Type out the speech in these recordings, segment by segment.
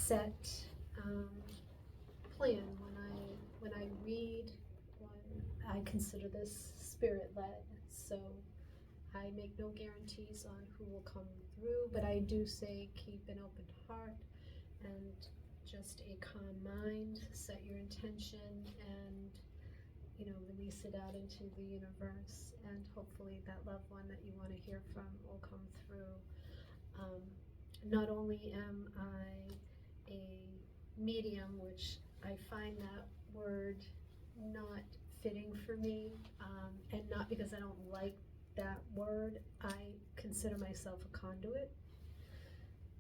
set plan when I read. I consider this spirit-led, so I make no guarantees on who will come through, but I do say keep an open heart and just a calm mind, set your intention, and release it out into the universe, and hopefully that loved one that you want to hear from will come through. Not only am I a medium, which I find that word not fitting for me, and not because I don't like that word. I consider myself a conduit.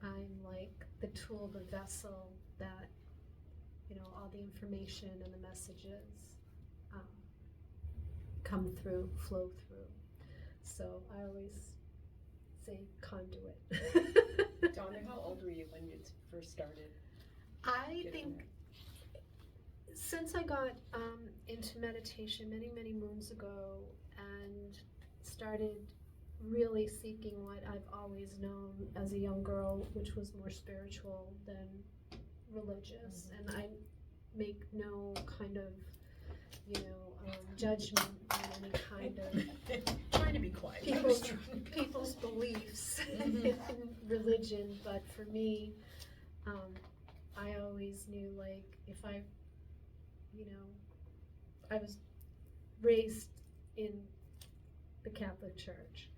I'm like the tool, the vessel that, all the information and the messages come through, flow through. So I always say conduit. Donna, how old were you when you first started? I think since I got into meditation many, many moons ago and started really seeking what I've always known as a young girl, which was more spiritual than religious, and I make no kind of, judgment on any kind of trying to be quiet. people's beliefs in religion, but for me, I always knew, like, if I was raised in the Catholic Church,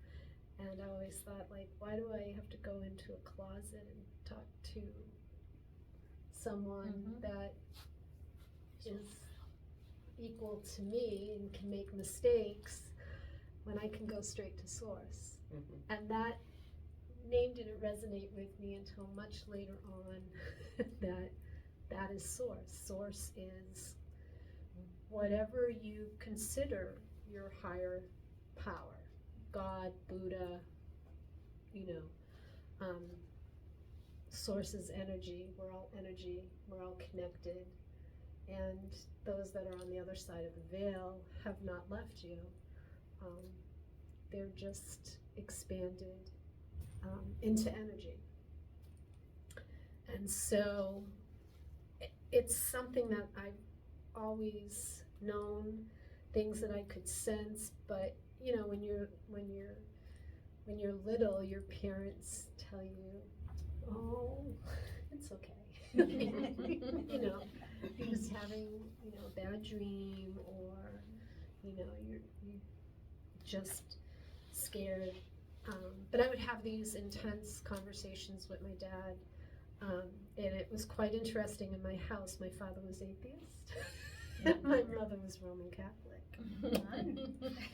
and I always thought, like, why do I have to go into a closet and talk to someone that is equal to me and can make mistakes when I can go straight to source? And that name didn't resonate with me until much later on. that is source. Source is whatever you consider your higher power, God, Buddha, source is energy. We're all energy. We're all connected. And those that are on the other side of the veil have not left you. They're just expanded into energy. And so it's something that I've always known, things that I could sense, but when you're little, your parents tell you, oh, it's okay. You're just having, a bad dream, or, you're just scared. But I would have these intense conversations with my dad, and it was quite interesting in my house. My father was atheist. My mother was Roman Catholic.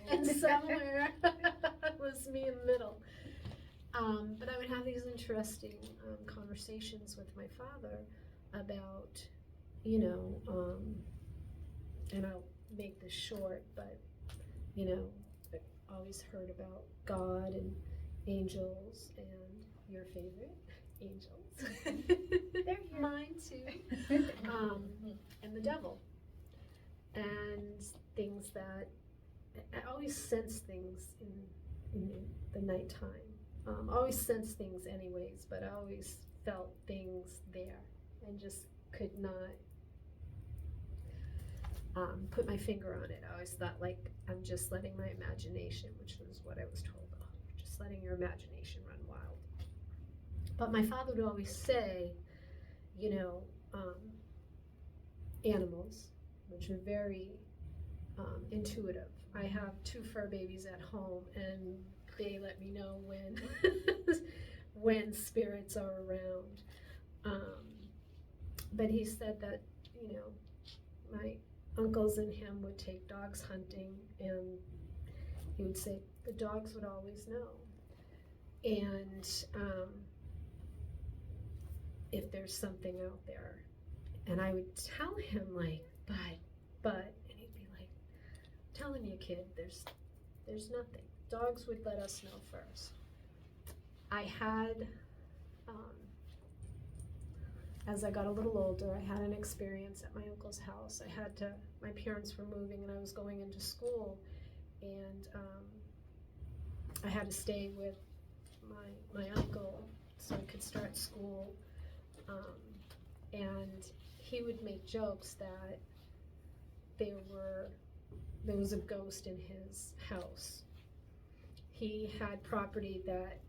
And somewhere was me in the middle. But I would have these interesting conversations with my father about, and I'll make this short, but, I always heard about God and angels, and your favorite, angels. They're mine too. And the devil. And things that, I always sense things in the nighttime. I always sense things anyways, but I always felt things there and just could not put my finger on it. I always thought, like, I'm just letting my imagination, which was what I was told, just letting your imagination run wild. But my father would always say, animals, which are very intuitive. I have 2 fur babies at home, and they let me know when spirits are around. But he said that, my uncles and him would take dogs hunting, and he would say the dogs would always know. And if there's something out there, and I would tell him, like, but, and he'd be like, I'm telling you, kid, there's nothing. Dogs would let us know first. I had, as I got a little older, I had an experience at my uncle's house. My parents were moving, and I was going into school, and I had to stay with my uncle so I could start school. he would make jokes that there was a ghost in his house. He had property that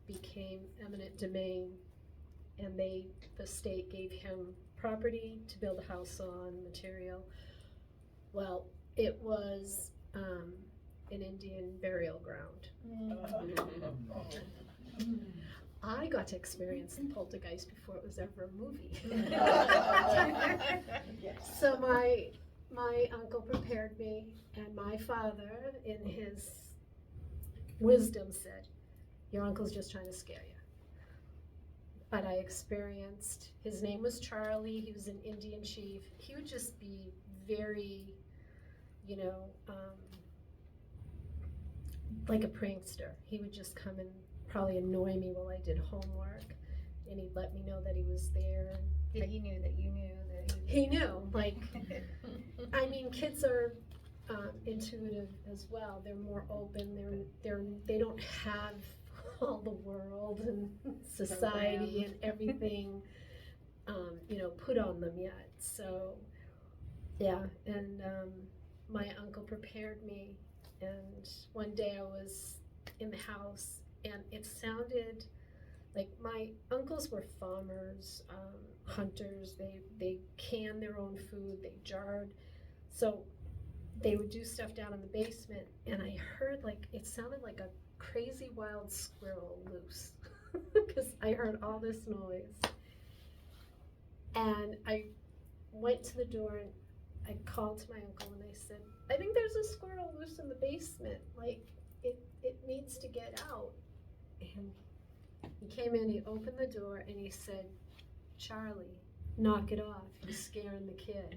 became eminent domain, and the state gave him property to build a house on, material. Well, it was an Indian burial ground. I got to experience the poltergeist before it was ever a movie. So my uncle prepared me, and my father, in his wisdom, said, "Your uncle's just trying to scare you." But I experienced, his name was Charlie, he was an Indian chief. He would just be very, like a prankster. He would just come and probably annoy me while I did homework, and he'd let me know that he was there. Yeah, he knew that you knew that He knew, like, I mean, kids are intuitive as well. They're more open. They don't have all the world and society and everything, put on them yet. So, yeah, and my uncle prepared me, and one day I was in the house, and it sounded like my uncles were farmers, hunters. They canned their own food, they jarred. So they would do stuff down in the basement, and I heard, like, it sounded like a crazy wild squirrel loose, because I heard all this noise. And I went to the door, and I called to my uncle, and I said, "I think there's a squirrel loose in the basement, like, it needs to get out." And he came in, he opened the door, and he said, "Charlie, knock it off, you're scaring the kid."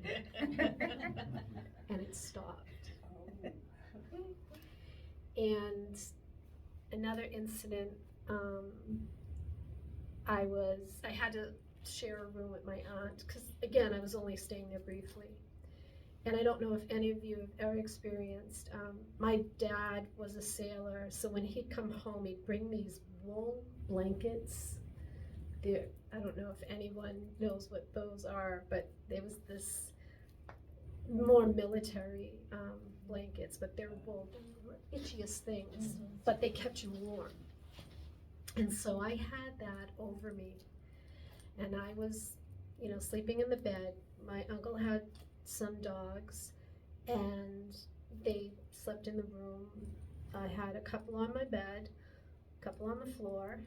And it stopped. And another incident, I had to share a room with my aunt, because again, I was only staying there briefly. And I don't know if any of you have ever experienced, my dad was a sailor, so when he'd come home, he'd bring these wool blankets. I don't know if anyone knows what those are, but there was this more military blankets, but they're wool, the itchiest things, but they kept you warm. And so I had that over me, and I was, sleeping in the bed. My uncle had some dogs, and they slept in the room. I had a couple on my bed, a couple on the floor.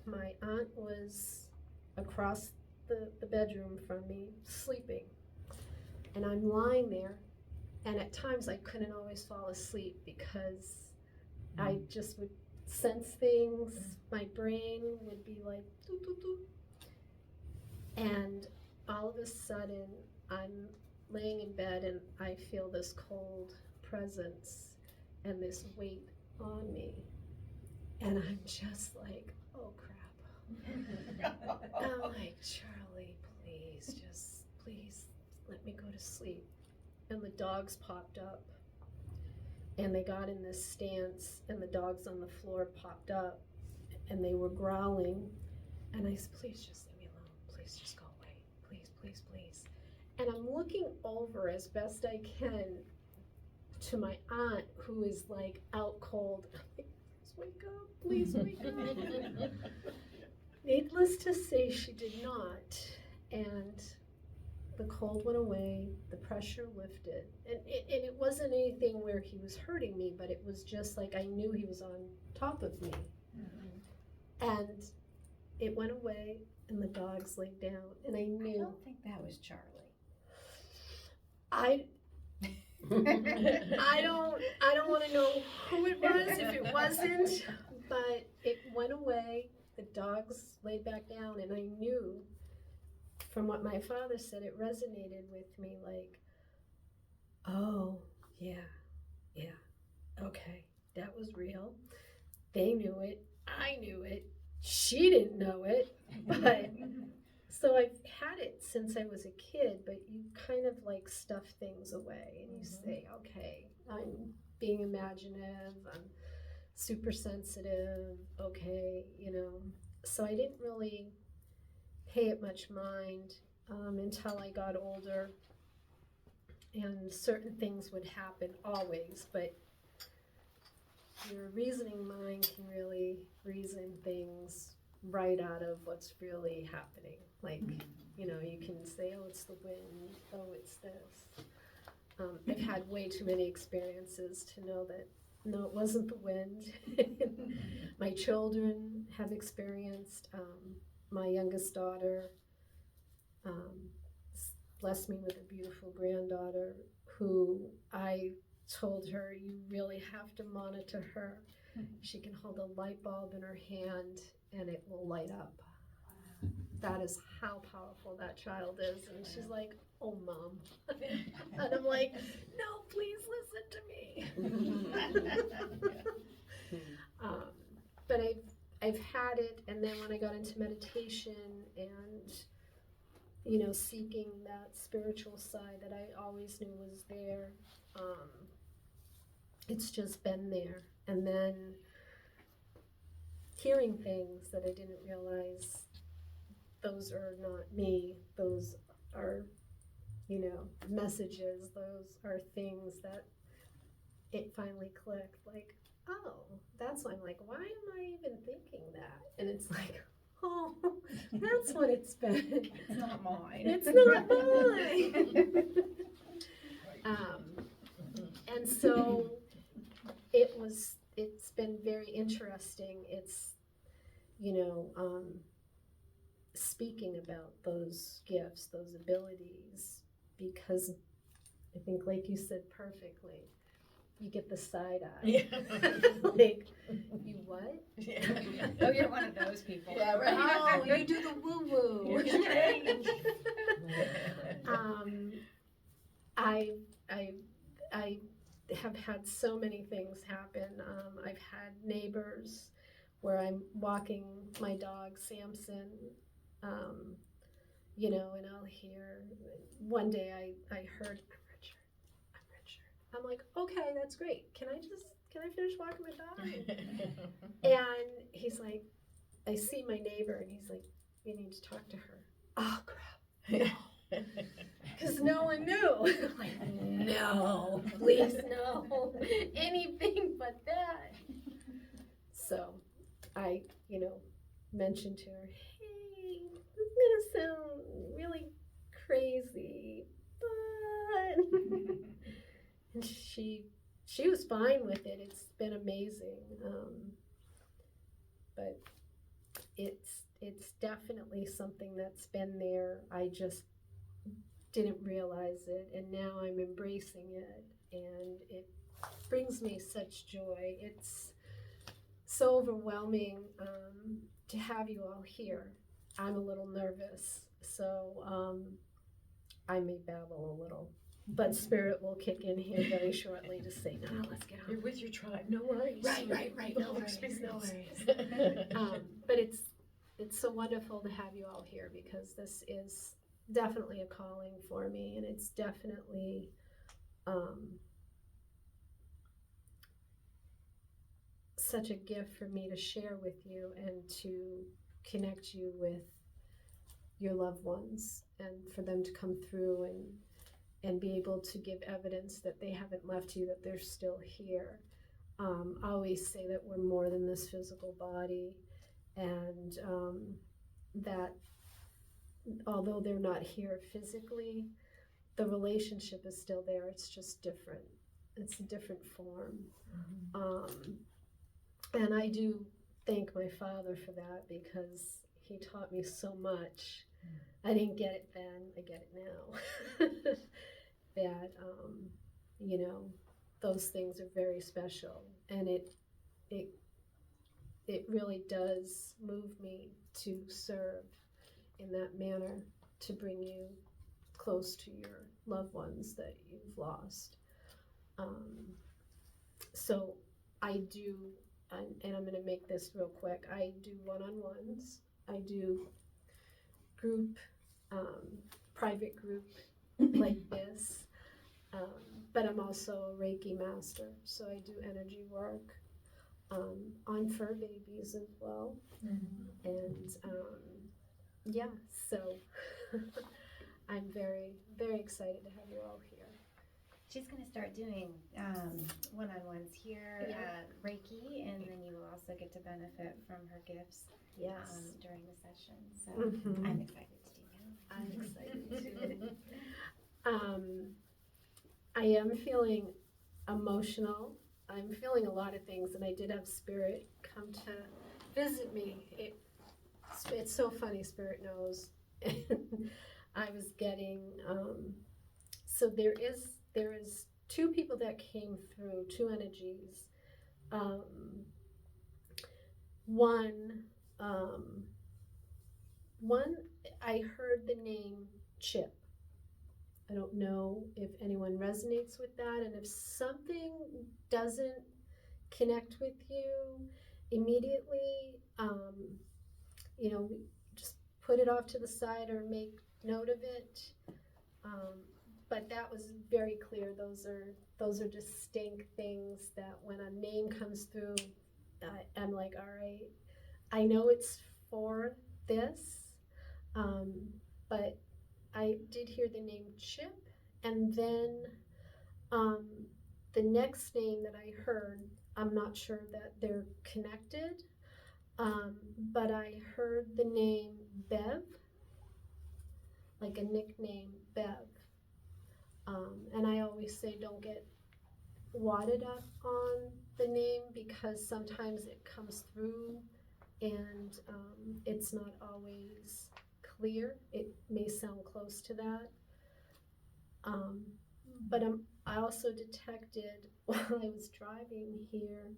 My aunt was across the bedroom from me, sleeping. And I'm lying there, and at times I couldn't always fall asleep, because I just would sense things. My brain would be like, doo, doo, doo. And all of a sudden, I'm laying in bed, and I feel this cold presence and this weight on me. And I'm just like, oh crap. I'm like, "Charlie, please let me go to sleep." And the dogs popped up, and they got in this stance, and the dogs on the floor popped up, and they were growling. And I said, "Please just leave me alone. Please just go away. Please. And I'm looking over as best I can to my aunt, who is like out cold. I'm like, please wake up. Needless to say, she did not. And the cold went away, the pressure lifted. And it wasn't anything where he was hurting me, but it was just like I knew he was on top of me. And it went away, and the dogs laid down, and I knew. I don't think that was Charlie. I don't want to know who it was, if it wasn't, but it went away. The dogs laid back down, and I knew from what my father said, it resonated with me, like, oh, yeah, okay, that was real. They knew it, I knew it, she didn't know it, but so I've had it since I was a kid, but you kind of like stuff things away, and you say, okay, I'm being imaginative, I'm super sensitive, okay, So I didn't really pay it much mind. until I got older, and certain things would happen always, but your reasoning mind can really reason things right out of what's really happening. Like, you know, you can say, oh, it's the wind, oh, it's this. I've had way too many experiences to know that, no, it wasn't the wind. My children have experienced, my youngest daughter blessed me with a beautiful granddaughter who I told her, you really have to monitor her. She can hold a light bulb in her hand and it will light up. That is how powerful that child is. And she's like, oh, Mom. And I'm like, no, please listen to me. But I've had it, and then when I got into meditation and, you know, seeking that spiritual side that I always knew was there, it's just been there. And then hearing things that I didn't realize, those are not me, those are, you know, messages, those are things that it finally clicked, like, oh, that's why I'm like, why am I even thinking that? And it's like, oh, that's what it's been. It's not mine. It's not mine. And so it's been very interesting. It's, you know, speaking about those gifts, those abilities, because I think, like you said perfectly, you get the side eye. Yeah. Like, you what? Yeah. Oh, you're one of those people. Yeah, right. Oh, you do the woo-woo. I have had so many things happen. I've had neighbors where I'm walking my dog, Samson, you know, and I'll hear, one day I heard, I'm Richard. I'm like, okay, that's great. Can I finish walking my dog? And he's like, I see my neighbor and he's like, you need to talk to her. Oh, crap. No. Because no one knew. I'm like, no, please no. Anything but that. So I, you know, mentioned to her, hey, this is going to sound really crazy, but... And she was fine with it. It's been amazing. But it's definitely something that's been there. I just didn't realize it, and now I'm embracing it, and it brings me such joy. It's so overwhelming to have you all here. I'm a little nervous, so I may babble a little, but Spirit will kick in here very shortly to say, no, let's get on. You're with your tribe. No worries. Right. No worries. But it's so wonderful to have you all here, because this is definitely a calling for me, and it's definitely such a gift for me to share with you and to connect you with your loved ones, and for them to come through and be able to give evidence that they haven't left you, that they're still here. I always say that we're more than this physical body, and that although they're not here physically, the relationship is still there. It's just different. It's a different form. And I do thank my father for that, because he taught me so much. I didn't get it then, I get it now. That, you know, those things are very special, and it really does move me to serve in that manner, to bring you close to your loved ones that you've lost. So I do, and I'm going to make this real quick, I do one-on-ones, I do group, private group like this, but I'm also a Reiki master, so I do energy work on fur babies as well. And yeah, so excited to have you all here. She's going to start doing one-on-ones here Yeah. at Reiki, and then you will also get to benefit from her gifts Yes. during the session. So Mhm. I'm excited to do that. I'm excited too. I am feeling emotional. I'm feeling a lot of things, and I did have Spirit come to visit me. It's so funny, Spirit knows. I was getting, so there is two people that came through, two energies. One, I heard the name Chip. I don't know if anyone resonates with that, and if something doesn't connect with you immediately, just put it off to the side or make note of it. But that was very clear. Those are distinct things that when a name comes through, I'm like, all right, I know it's for this, but I did hear the name Chip, and then the next name that I heard, I'm not sure that they're connected, but I heard the name Bev, like a nickname, Bev. And I always say don't get wadded up on the name because sometimes it comes through and it's not always clear. It may sound close to that. But I also detected while I was driving here,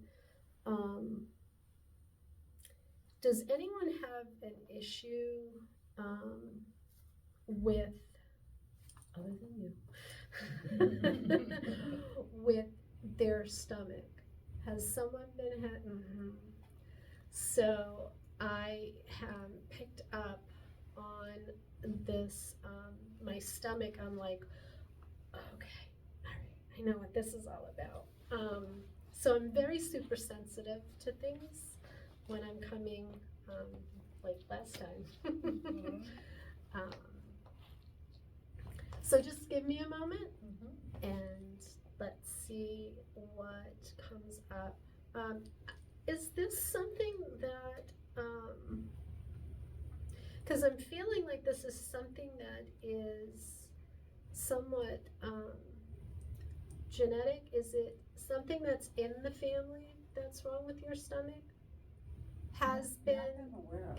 does anyone have an issue with, other than you, with their stomach? Has someone been So I picked up on this, my stomach. I'm like, okay, all right, I know what this is all about. So I'm very super sensitive to things when I'm coming, like last time. So just give me a moment and let's see what comes up. Is this something that, because I'm feeling like this is something that is somewhat genetic. Is it something that's in the family that's wrong with your stomach? Has been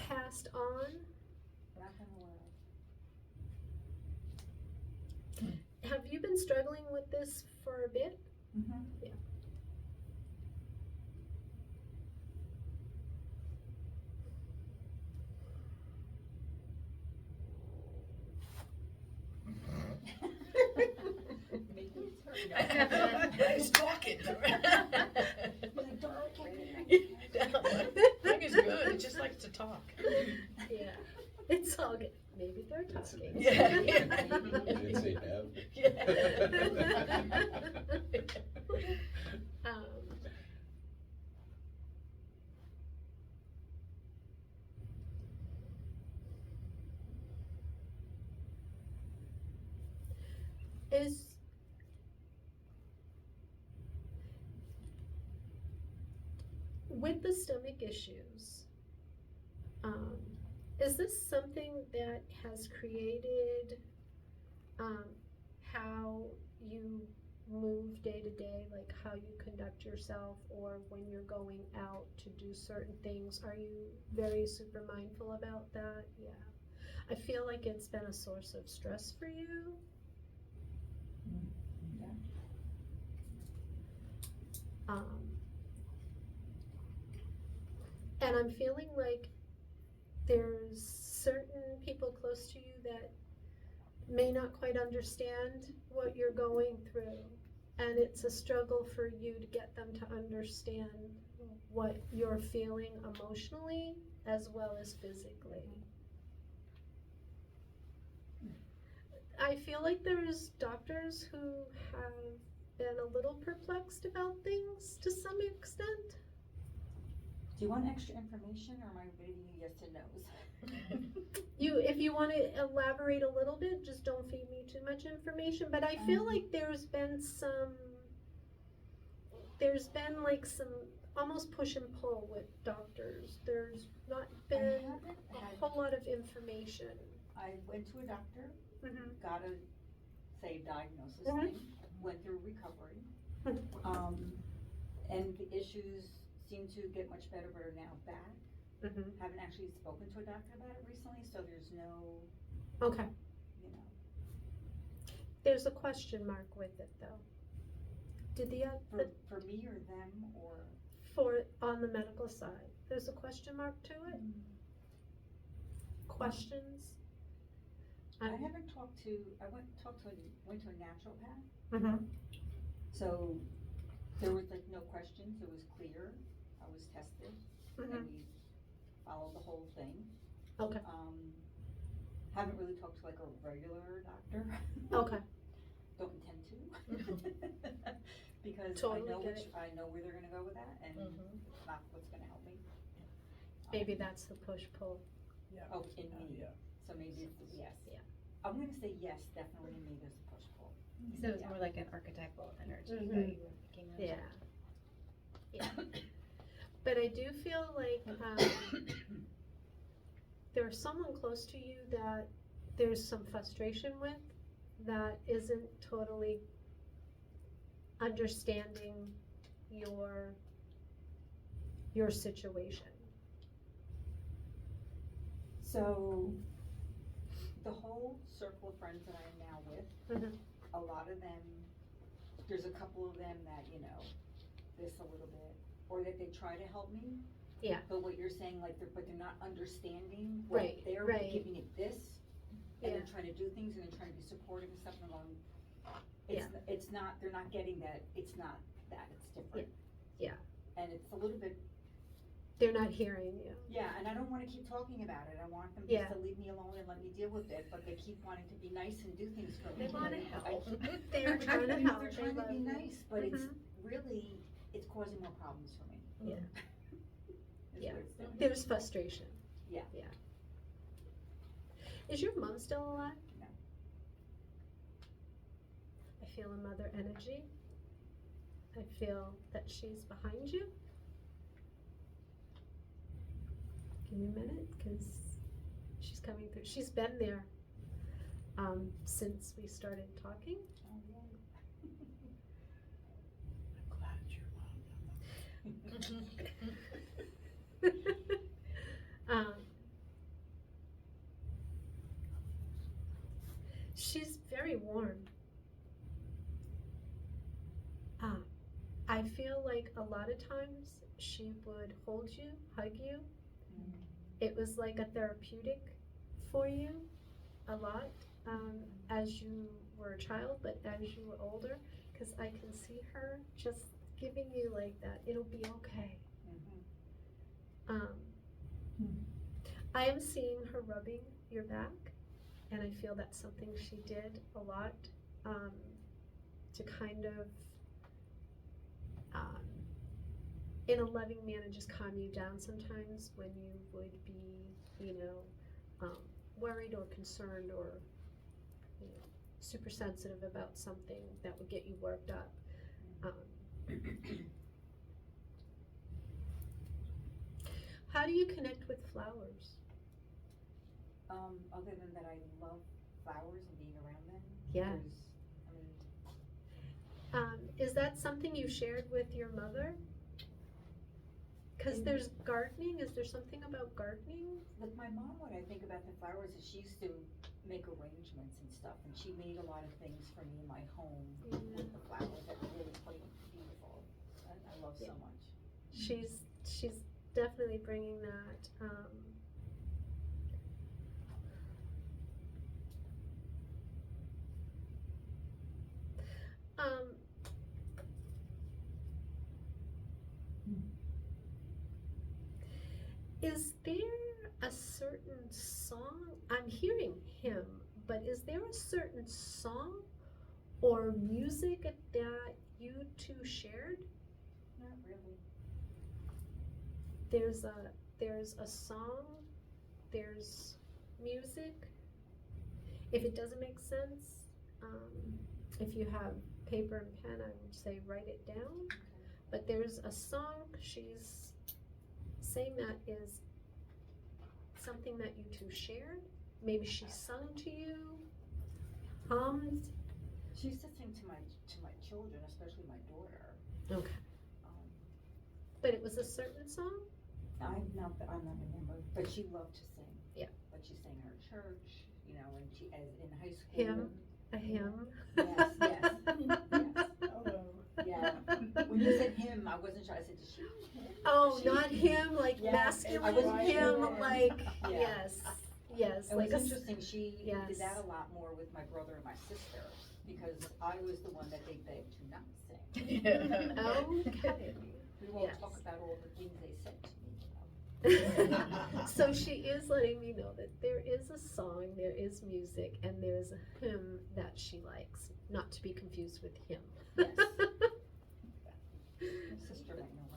passed on? Have you been struggling with this for a bit? Yeah. He's talking. Mine is good. It just likes to talk. Yeah. It's all good. Maybe they're talking. Yeah. Did say have? Is with the stomach issues, is this something that has created how you move day to day, like how you conduct yourself, or when you're going out to do certain things? Are you very super mindful about that? Yeah. I feel like it's been a source of stress for you. And I'm feeling like there's certain people close to you that may not quite understand what you're going through. And it's a struggle for you to get them to understand what you're feeling emotionally as well as physically. I feel like there's doctors who have been a little perplexed about things to some extent. Do you want extra information, or am I reading you yes and no's? If you want to elaborate a little bit, just don't feed me too much information, but I feel like there's been like some almost push and pull with doctors. There's not I been haven't a had, whole lot of information. I went to a doctor, Mhm. got a, say, diagnosis Mhm. thing, went through recovery. Mhm. And the issues seem to get much better, but are now back. Mhm. Haven't actually spoken to a doctor about it recently, so there's no, Okay. you know. There's a question mark with it though. Did the For me or them or? for on the medical side, there's a question mark to it? Questions? I haven't talked to, went to a naturopath, Mhm. so there was like no questions, it was clear, I was tested, and Mhm. we followed the whole thing. Okay. Haven't really talked to like a regular doctor. Okay. Don't intend to. Because Totally get I know where they're gonna go with that, and Mhm. it's not what's gonna help me. Maybe that's the push pull. Oh, in me, so maybe it's a yes. Yeah. I'm gonna say yes, definitely in me, there's a push pull. So it's more like an archetypal energy Mhm. that you were thinking of. Yeah. Yeah. But I do feel like there's someone close to you that there's some frustration with that isn't totally understanding your situation. So, the whole circle of friends that I am now with, Mhm. a lot of them, there's a couple of them that, you know, this a little bit, or that they try to help me. Yeah. But what you're saying, like, they're not understanding Right, what they're right. giving it this, and Yeah. they're trying to do things, and they're trying to be supportive and stuff, and I'm going, Yeah. it's not, they're not getting that, it's not that, it's different. Yeah. And it's a little bit, They're not hearing you. yeah, and I don't wanna keep talking about it, I want them Yeah. just to leave me alone and let me deal with it, but they keep wanting to be nice and do things for me. They wanna and help. They're trying to I know help. they're They trying to love be you. nice, but it's Mhm. really, it's causing more problems for me. Yeah. Is Yeah. what it's doing. There's frustration. Yeah. Yeah. Is your mom still alive? No. I feel a mother energy. I feel that she's behind you. Give me a minute, because she's coming through. She's been there since we started talking. Oh, yeah. I'm glad your mom um, she's very warm. I feel like a lot of times she would hold you, hug you. It was like a therapeutic for you a lot as you were a child, but as you were older, because I can see her just giving you like that, it'll be okay. I am seeing her rubbing your back, and I feel that's something she did a lot to kind of, in a loving manner, just calm you down sometimes when you would be, you know, worried or concerned or, you know, super sensitive about something that would get you worked up. How do you connect with flowers? Other than that, I love flowers and being around them. Yeah. Is that something you shared with your mother? Because there's gardening. Is there something about gardening? With my mom, what I think about the flowers is she used to make arrangements and stuff, and she made a lot of things for me in my home with the flowers that were really quite beautiful. I love so much. She's definitely bringing that. Is there a certain song? I'm hearing him, but is there a certain song or music that you two shared? Not really. There's a song, there's music. If it doesn't make sense, if you have paper and pen, I would say write it down. But there's a song she's saying that is something that you two shared. Maybe she sung to you, hummed. She used to sing to my children, especially my daughter. Okay. Um, But it was a certain song? I'm not remember, but she loved to sing. Yeah. But she sang in her church, you know, and she, as in high school. Hymn? A hymn? Yes, yes, yes. Hello. Yeah. When you said him, I wasn't sure. I said, does she mean him? Oh, She- not him, like Yeah, masculine I wasn't him, sure. like, Yeah. yes, It like was a, interesting, she yes. did that a lot more with my brother and my sister, because I was the one that they begged to not sing. okay. We won't Yes. talk about all the things they said to me. So she is letting me know that there is a song, there is music, and there's a hymn that she likes, not to be confused with him. Yes. My sister might know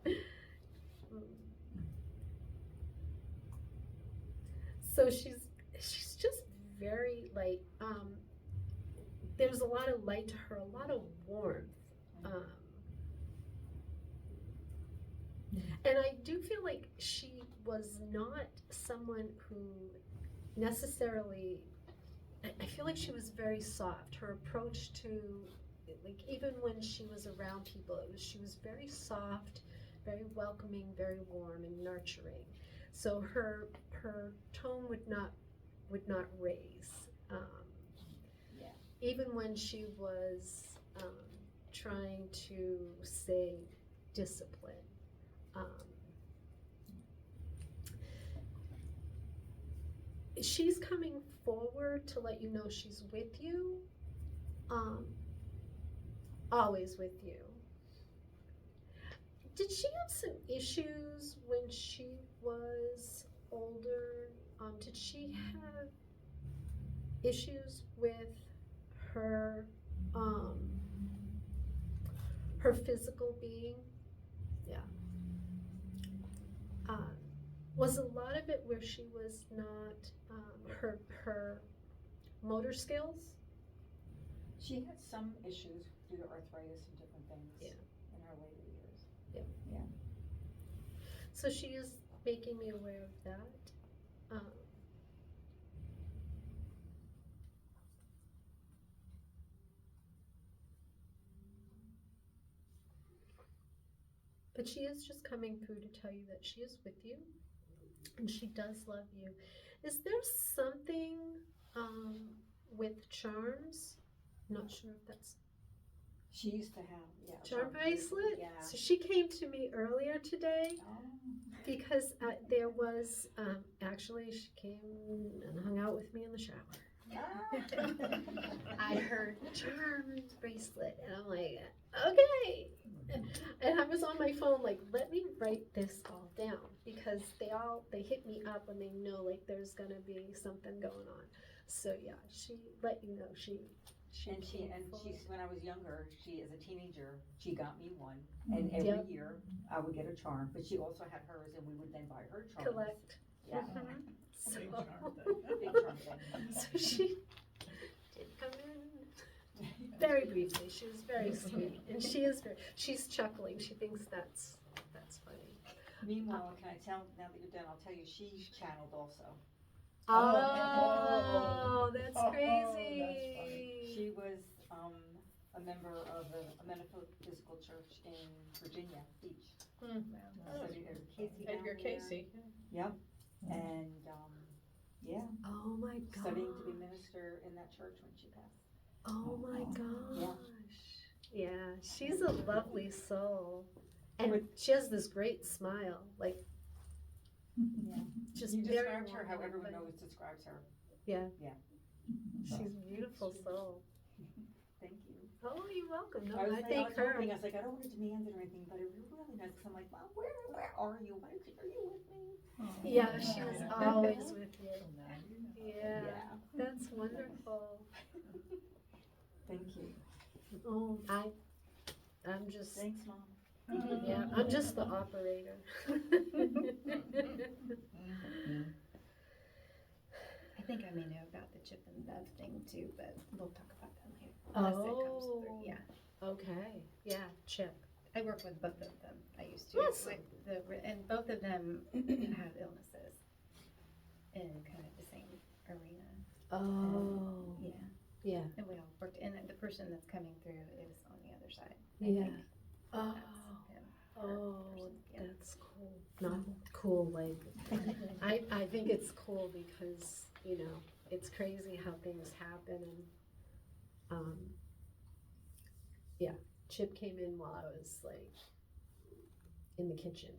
that. So she's just very like there's a lot of light to her, a lot of warmth. And I do feel like she was not someone who necessarily, I feel like she was very soft. Her approach to, like, even when she was around people, she was very soft, very welcoming, very warm and nurturing. So her tone would not raise. Yeah. Even when she was trying to say discipline. She's coming forward to let you know she's with you, always with you. Did she have some issues when she was older? Did she have issues with her her physical being? Yeah. Was a lot of it where she was not her motor skills? She had some issues due to arthritis and different things. Yeah. In her later years. So she is making me aware of that. But she is just coming through to tell you that she is with you and she does love you. Is there something with charms? Not sure if that's She used to have, a charm bracelet. Yeah. So she came to me earlier today Oh. because there was actually she came and hung out with me in the shower. I heard charm bracelet and I'm like, okay. And I was on my phone like, let me write this all down because they hit me up when they know like there's gonna be something going on. So yeah, she let you know she And came forward. she's, when I was younger, she, as a teenager, she got me one, and every Yep. year I would get a charm, but she also had hers, and we would then buy her charms. Collect. Yeah. Mhm. So, Big charm thing. Big charm thing. so she did come in very briefly. She was very sweet, and she's chuckling. She thinks that's funny. Meanwhile, can I tell, now that you're done, I'll tell you, she's channeled also. Oh, that's Oh, crazy. She was, a member of a metaphysical church in Virginia Beach. Studied at Casey down Edgar there. Casey. And, yeah, Oh my gosh. studying to be minister in that church when she passed. Oh my Yeah. gosh. Yeah, she's a lovely soul. And With- she has this great smile, like Yeah. just You very described her how warm, everyone but knows describes her. she's a beautiful soul. Thank you. Oh, you're welcome. No, I was I thank her. hoping, I was like, I don't want to demand it or anything, but it would be really nice, because I'm like, Mom, where are you? Are you with me? Yeah, she was always with you. Now you know. Yeah, that's wonderful. Thank you. Oh, I'm just, Thanks, Mom. yeah, I'm just the operator. I think I may know about the chip and bud thing too, but we'll unless it comes through. Oh. Yeah. Okay, yeah, Chip. I work with both of them. I used to Awesome. and both of them have illnesses in kind of the same arena. Oh, Yeah. yeah, And we all worked, and the person that's coming through is on the other side. I yeah. think. Oh, That's him. oh, Yeah. that's cool. Not cool, like, I think it's cool because, you know, it's crazy how things happen and, yeah, Chip came in while I was like in the kitchen.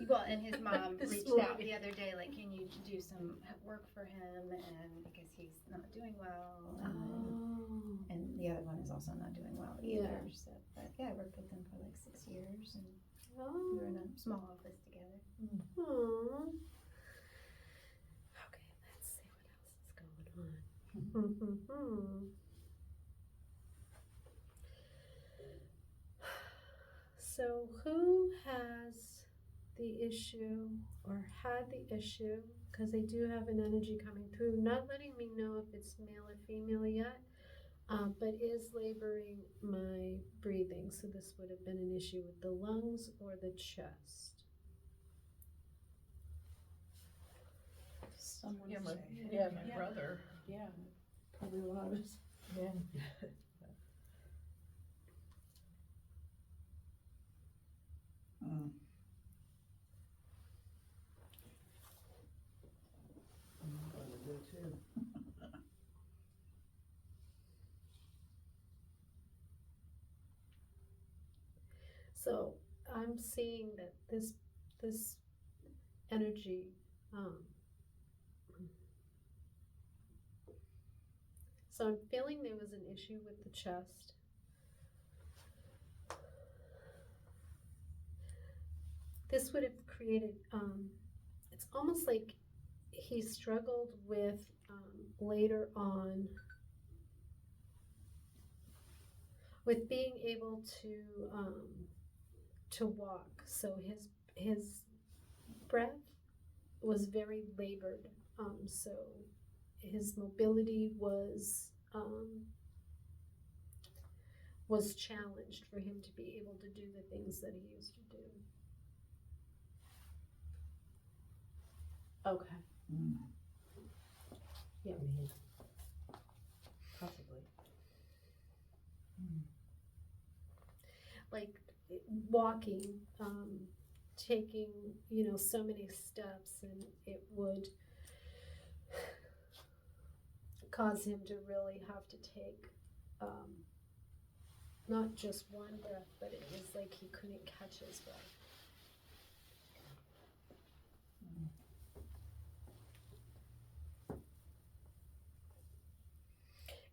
Well, and his mom This reached out morning. the other day, like, can you do some work for him? And because he's not doing well, and the other one is also not doing well either. Yeah. So, but yeah, I worked with them for like 6 years, and we Oh. were in a small office together. Aw. Okay, let's see what else is going on. So, who has the issue or had the issue? Because they do have an energy coming through, not letting me know if it's male or female yet, but is laboring my breathing. So, this would have been an issue with the lungs or the chest. Someone Yeah, say. my brother. Yeah. Probably a lot of us. Yeah. I'm gonna do too. So I'm seeing that this energy, so I'm feeling there was an issue with the chest. This would have created, it's almost like he struggled with later on with being able to walk. So his breath was very labored. So his mobility was challenged for him to be able to do the things that he used to do. Okay. Yeah. Me. Possibly. Like walking, taking, so many steps, and it would cause him to really have to take not just one breath, but it was like he couldn't catch his breath.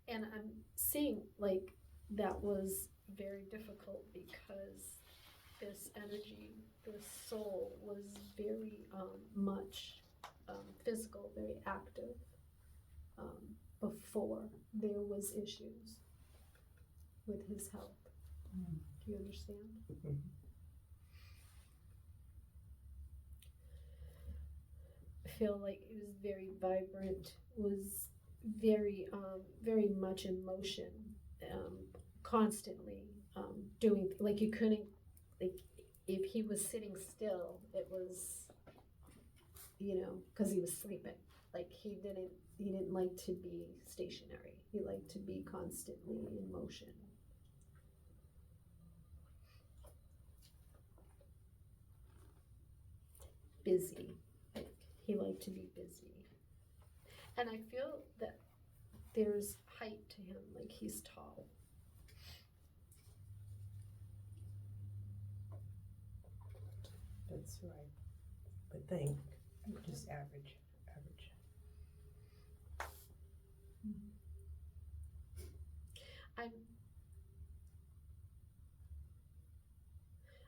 And I'm seeing like that was very difficult because this energy, this soul was very much physical, very active before there was issues with his health. Do you understand? I feel like it was very vibrant, was very very much in motion, constantly doing, like you couldn't, like if he was sitting still, it was, because he was sleeping. Like he didn't like to be stationary. He liked to be constantly in motion. Busy. Like he liked to be busy. And I feel that there's height to him, like he's tall. That's right. But think, just average.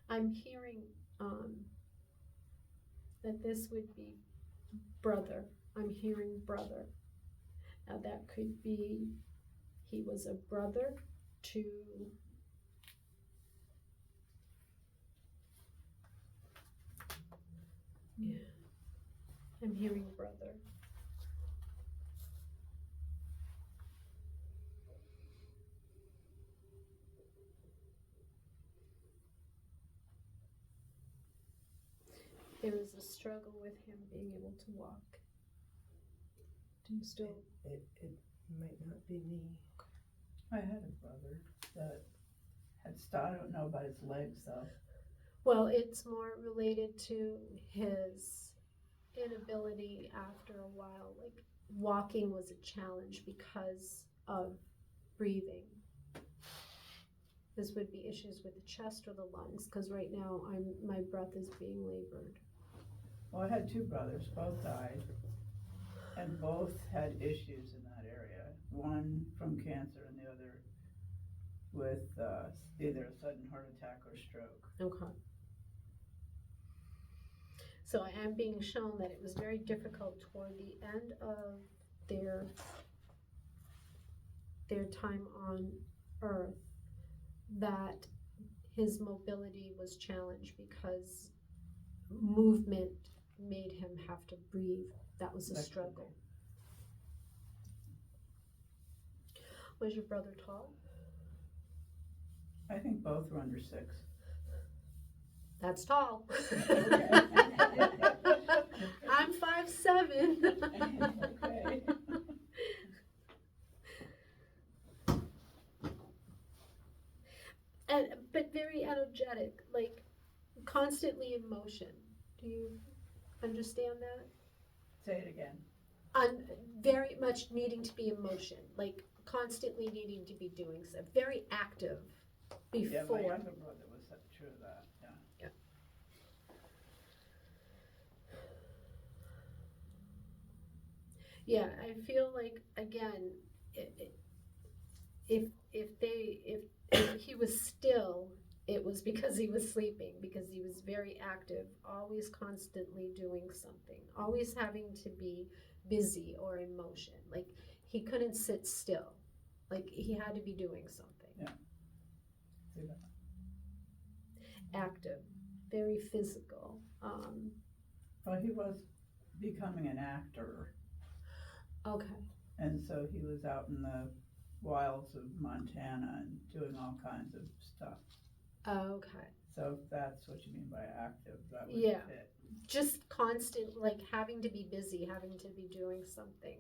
I'm hearing that this would be brother. I'm hearing brother. Now that could be he was a brother to I'm hearing brother. there is a struggle with him being able to walk. Do you still? It might not be me. I had a brother that had I don't know about his legs though. Well, it's more related to his inability after a while. Like walking was a challenge because of breathing. This would be issues with the chest or the lungs, because right now my breath is being labored. Well, I had two brothers, both died, and both had issues in that area. One from cancer and the other with either a sudden heart attack or stroke. Okay. So I am being shown that it was very difficult toward the end of their time on Earth, that his mobility was challenged because movement made him have to breathe. That was a That's struggle. Was your brother tall? I think both were under 6. That's tall. I'm 5'7". Okay. But very energetic, like constantly in motion. Do you understand that? Say it again. Very much needing to be in motion, like constantly needing to be doing stuff. Very active before. Yeah, my younger brother was true of that, yeah. Yeah, I feel like again, if he was still, it was because he was sleeping, because he was very active, always constantly doing something, always having to be busy or in motion. Like he couldn't sit still, like he had to be doing something. Yeah. See that? Active, very physical. Well, he was becoming an actor, Okay. and so he was out in the wilds of Montana and doing all kinds of stuff. Okay. So if that's what you mean by active, that would Yeah. fit. Just constant, like having to be busy, having to be doing something.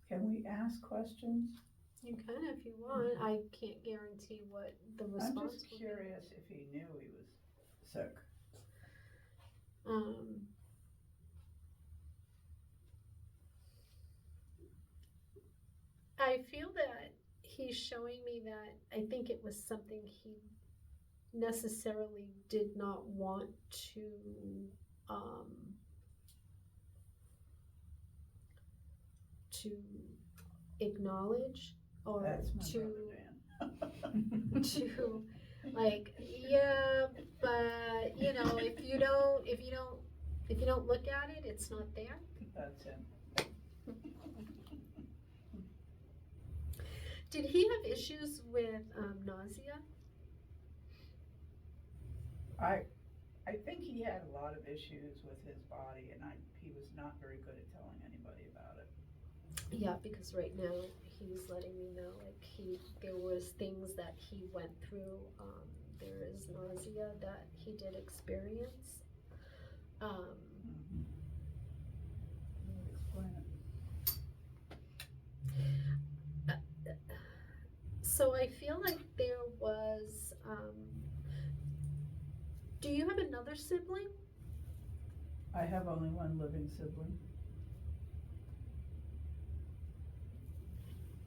Can we ask questions? You can if you want. I can't guarantee what the response I'm will just be. curious if he knew he was sick. I feel that he's showing me that I think it was something he necessarily did not want to acknowledge, or That's my to brother Dan. to like, yeah, but you know, if you don't look at it, it's not there. That's him. Did he have issues with nausea? I think he had a lot of issues with his body, and he was not very good at telling anybody about it. Yeah, because right now he's letting me know, like there was things that he went through. There is nausea that he did experience. Explain it. So I feel like there was. Do you have another sibling? I have only one living sibling.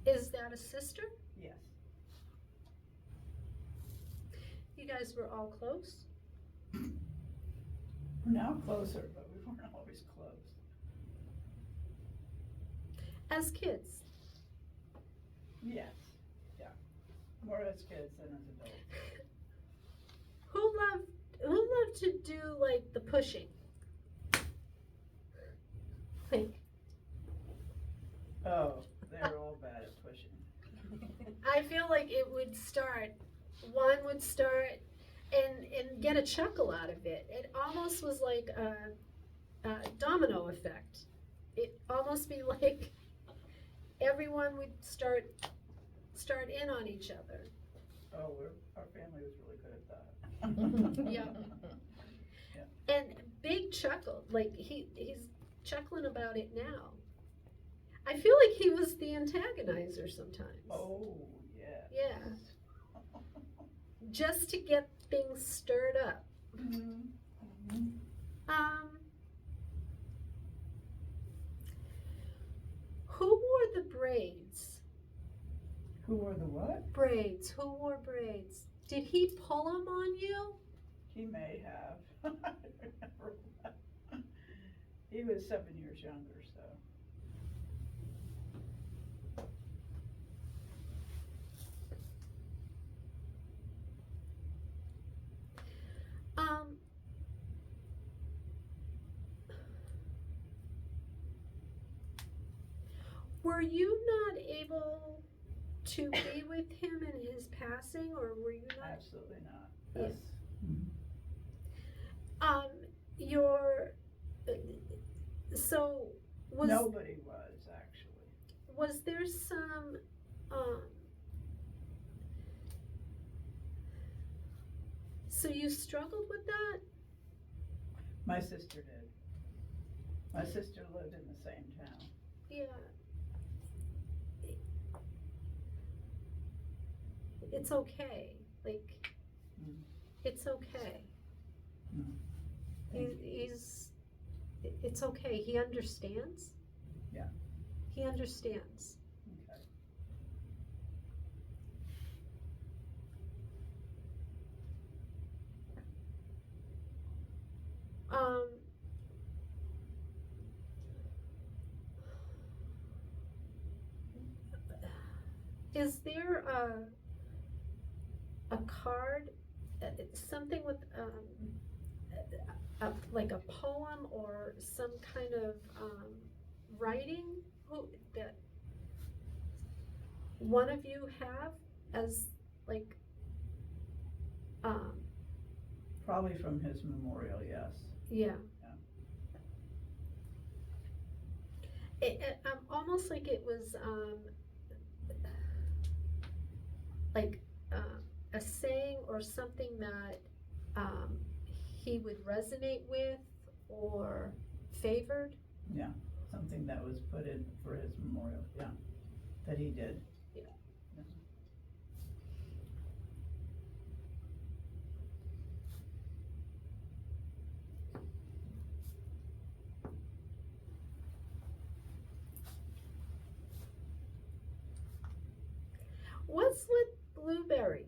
Is that a sister? Yes. You guys were all close? We're now closer, but we weren't always close. As kids? Yes. Yeah. More as kids than as adults. Who loved to do like the pushing? Like, Oh, they're all bad at pushing. I feel like it would start, one would start and get a chuckle out of it. It almost was like a domino effect. it almost be like everyone would start in on each other. Oh, our family was really good at that. Yeah. And big chuckle, like he's chuckling about it now. I feel like he was the antagonizer sometimes. Oh, yeah. Yeah. Just to get things stirred up. Who wore the braids? Who wore the what? Braids. Who wore braids? Did he pull them on you? He may have. I don't remember. He was 7 years younger, so. Were you not able to be with him in his passing, or were you not? Absolutely not. Yes. Mhm. Your so was Nobody was, actually. was there some so you struggled with that? My sister did. My sister lived in the same town. Yeah. It's okay. Like, it's okay. It's okay. He understands. Yeah. He understands. Okay. Is there a card, something with like a poem or some kind of writing that one of you have as like Probably from his memorial, yes. yeah. It almost like it was like a saying or something that he would resonate with or favored. Yeah, something that was put in for his memorial, yeah, that he did. Yeah. What's with blueberries?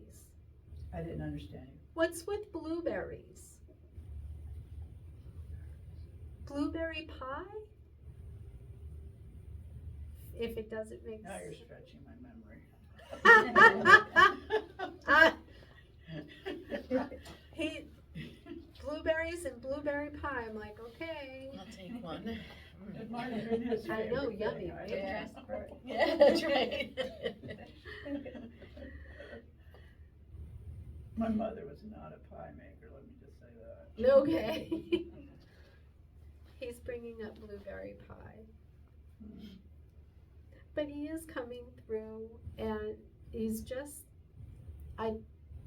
I didn't understand you. What's with blueberries? Blueberry pie? If it doesn't make Now you're sense. stretching my memory. Blueberries and blueberry pie. I'm like, okay. I'll take one. It might have been his I know, favorite yummy, thing. I right? don't Yeah. know. Yeah, that's right. My mother was not a pie maker, let me just say that. Okay. He's bringing up blueberry pie. But he is coming through, and he's just, I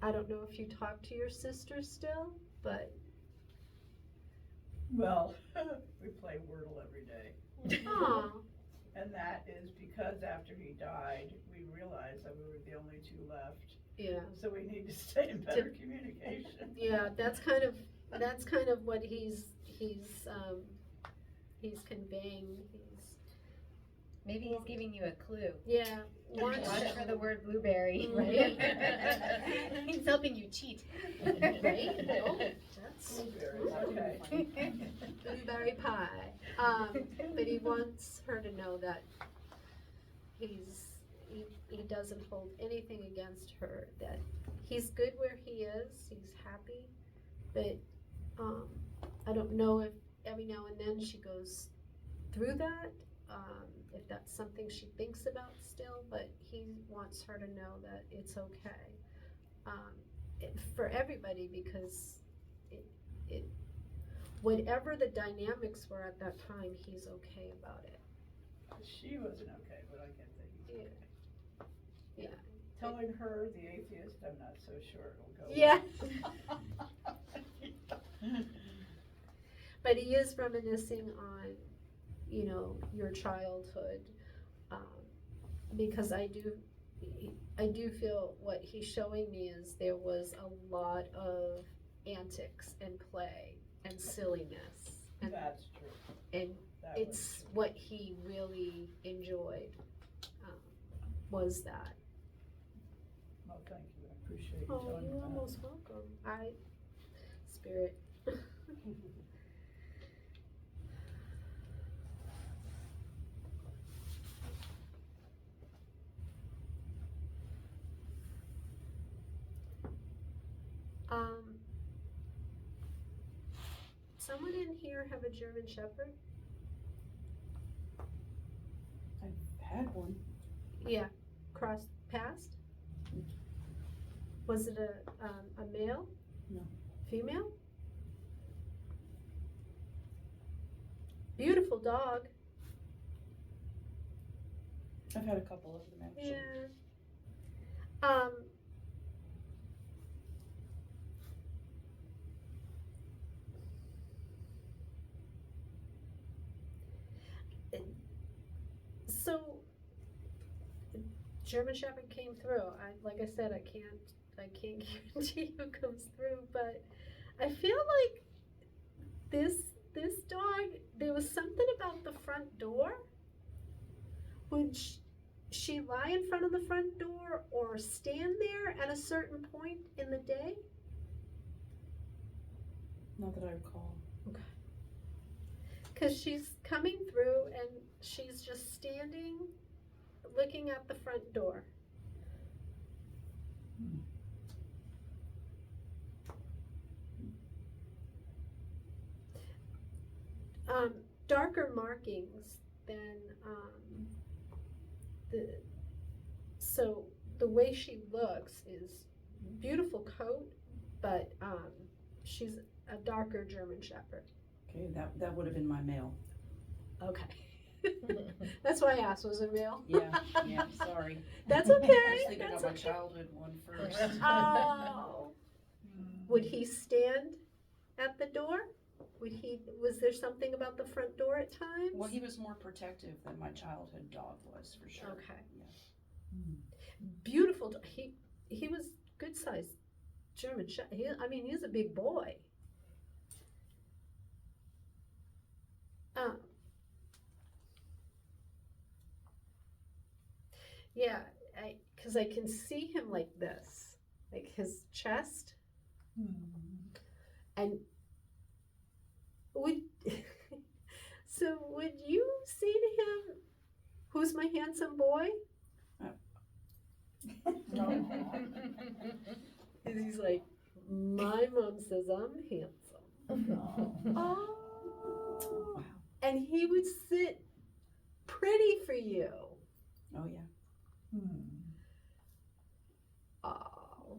don't know if you talk to your sister still, but. Well, we play Wordle every day. Aw. And that is because after he died, we realized that we were the only two left. Yeah. So we need to stay in better communication. Yeah, that's kind of what he's conveying. Maybe he's giving you a clue. Yeah. Watch for the word blueberry. Right. He's helping you cheat. Right? Oh, that's Okay. blueberry pie. But he wants her to know that he doesn't hold anything against her, that he's good where he is, he's happy, but I don't know if every now and then she goes through that, if that's something she thinks about still, but he wants her to know that it's okay for everybody, because whatever the dynamics were at that time, he's okay about it. She wasn't okay, but I get that he's okay. Yeah. Telling her, the atheist, I'm not so sure it'll go. Yeah. well. But he is reminiscing on, you know, your childhood, because I do feel what he's showing me is there was a lot of antics and play and silliness, and That's true. and That was it's true. what he really enjoyed, was that. Well, thank you, I appreciate you Oh, telling me you're that. most welcome. Spirit. Someone in here have a German Shepherd? Had one. Yeah, crossed past? Was it a male? No. Female? Beautiful dog. I've had a couple of them actually. Yeah. So German Shepherd came through. Like I said, I can't guarantee who comes through, but I feel like this dog, there was something about the front door. Would she lie in front of the front door or stand there at a certain point in the day? Not that I recall. Because she's coming through and she's just standing, looking at the front door. Darker markings than so the way she looks is beautiful coat, but she's a darker German Shepherd. Okay, that would have been my male. Okay. That's why I asked, was it male? Yeah, sorry. That's I okay. was thinking That's of my okay. childhood one first. Oh. Would he stand at the door? Was there something about the front door at times? Well, he was more protective than my childhood dog was, for sure. Okay. Yeah. Beautiful. He was good sized German Shepherd. He's a big boy. Yeah, because I can see him like this, like his chest, and would you say to him, "Who's my handsome boy?" And he's like, "My mom says I'm handsome." Oh, Wow. and he would sit pretty for you. Oh yeah. Oh,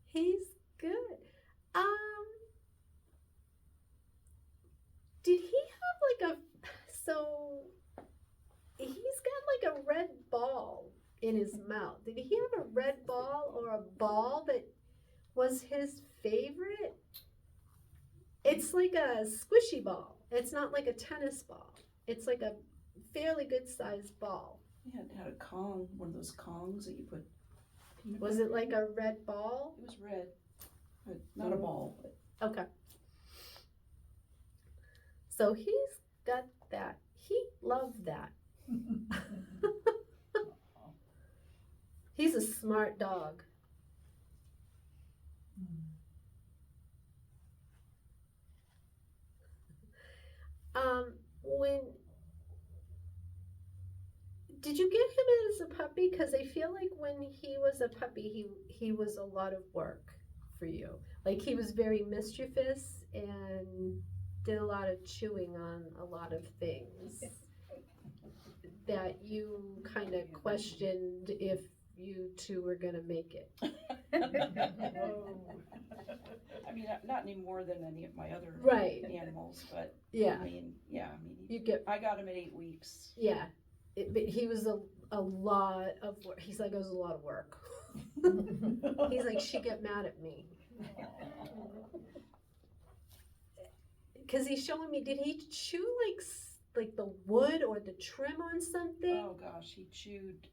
he's good. Did he have like so he's got like a red ball in his mouth. Did he have a red ball or a ball that was his favorite? It's like a squishy ball. It's not like a tennis ball. It's like a fairly good sized ball. He had a Kong, one of those Kongs that you put peanut Was butter it like in. a red ball? It was red. Not a ball, but Okay. So he's got that. He loved that. He's a smart dog. When did you get him as a puppy? Because I feel like when he was a puppy, he was a lot of work for you. Like he was very mischievous and did a lot of chewing on a lot of things that you kind of questioned if you two were gonna make it. I mean, mean, not any more than any of my other Right. animals, but Yeah. I mean, You get, I got him at 8 weeks. yeah. But he was a lot of work. He's like, it was a lot of work. He's like, she get mad at me. Because he's showing me, did he chew like the wood or the trim on something? Oh gosh, he chewed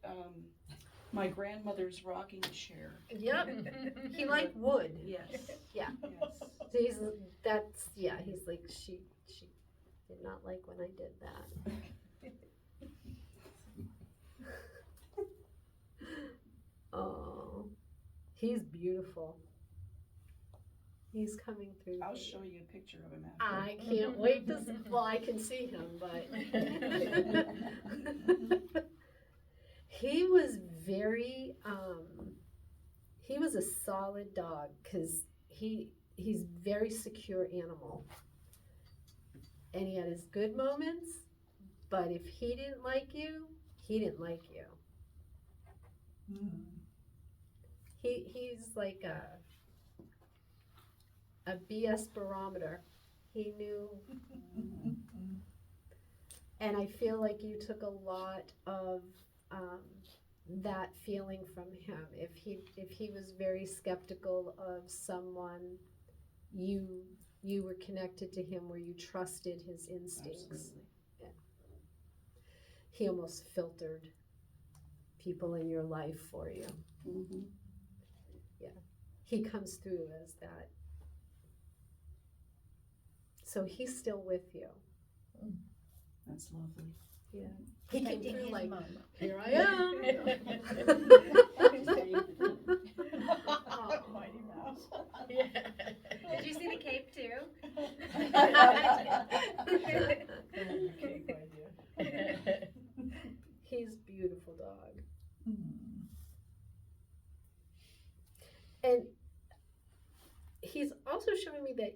my grandmother's rocking chair. Yep. He liked wood. Yes. Yeah. Yes. So he's like, she did not like when I did that. Oh, he's beautiful. He's coming through. I'll here. show you a picture of him after. I can't wait to see, well, I can see him, but he was very, he was a solid dog because he's very secure animal. And he had his good moments, but if he didn't like you, he didn't like you. He's like a BS barometer. He knew, and I feel like you took a lot of that feeling from him. If he was very skeptical of someone, you were connected to him where you trusted his instincts. Absolutely. Yeah. He almost filtered people in your life for you. Mm-hmm. He comes through as that. So he's still with you. That's lovely. Yeah. He came Protecting through his like, mom. here I am. Mighty Mouse. Did you see the cape too? Cake idea. He's a beautiful dog. Mm. And he's also showing me that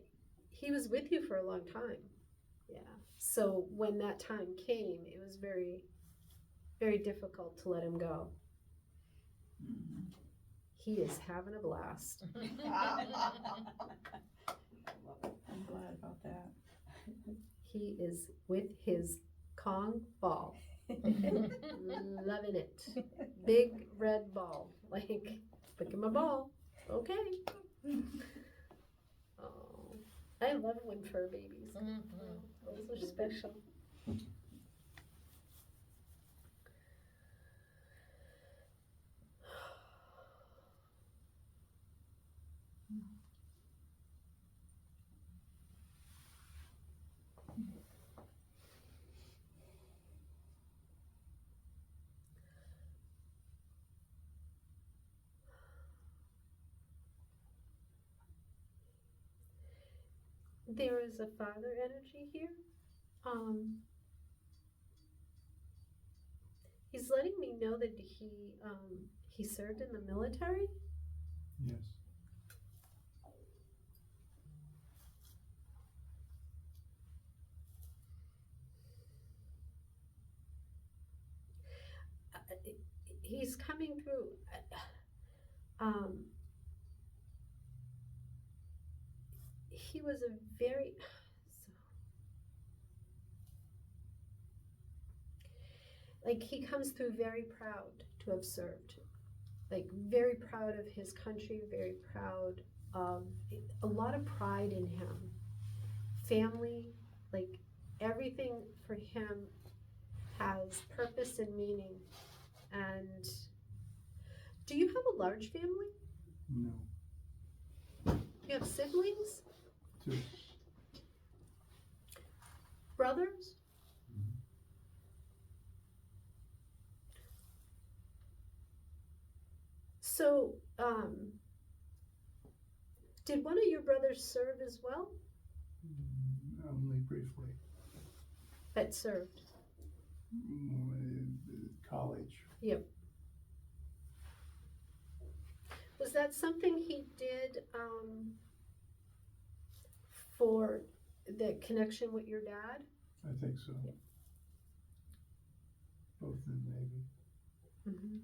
he was with you for a long time. Yeah. So when that time came, it was very, very difficult to let him go. He is having a blast. I'm glad about that. He is with his Kong ball. Loving it. Big red ball. Like, pick him a ball. Okay. Oh, I love when fur babies. Those are special. There is a father energy here. He's letting me know that he served in the military. Yes. He's coming through. He was a very like he comes through very proud to have served, like very proud of his country, very proud of a lot of pride in him, family, like everything for him has purpose and meaning. And do you have a large family? No. You have siblings? 2. Brothers? So, did one of your brothers serve as well? Only briefly. That served. College. Was that something he did for the connection with your dad? I think so. Both in the Navy. Mm-hmm.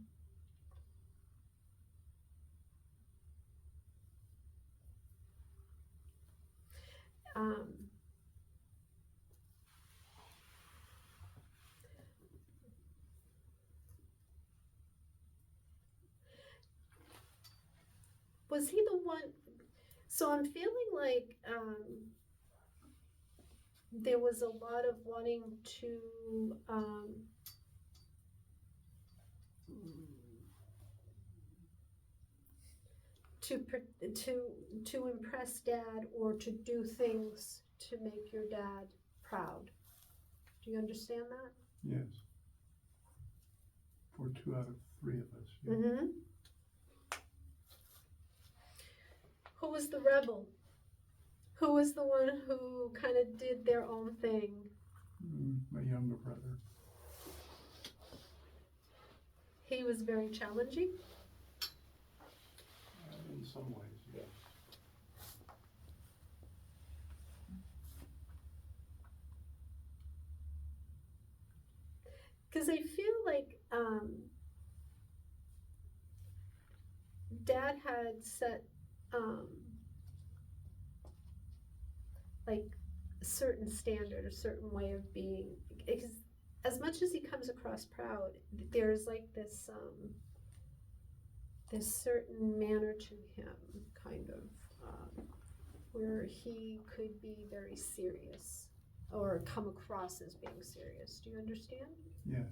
was he the one? So I'm feeling like there was a lot of wanting to to impress Dad or to do things to make your dad proud. Do you understand that? Yes. For 2 out of 3 of us. Yeah. Mm-hmm. Who was the rebel? Who was the one who kind of did their own thing? My younger brother. He was very challenging. In some ways, yes. Because I feel like Dad had set like a certain standard, a certain way of being. Because as much as he comes across proud, there's like this certain manner to him, kind of, where he could be very serious or come across as being serious. Do you understand? Yes.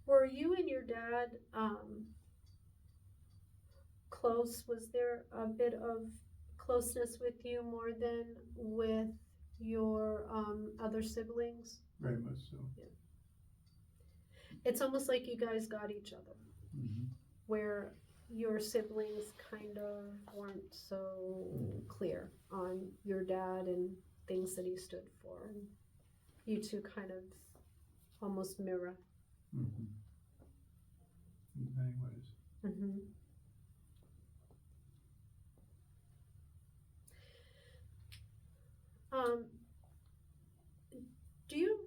Were you and your dad close? Was there a bit of closeness with you more than with your other siblings? Very much so. It's almost like you guys got each other, Mm-hmm. where your siblings kind of weren't so clear on your dad and things that he stood for. And you two kind of almost mirror. Mm-hmm. In many ways. Mm-hmm. Do you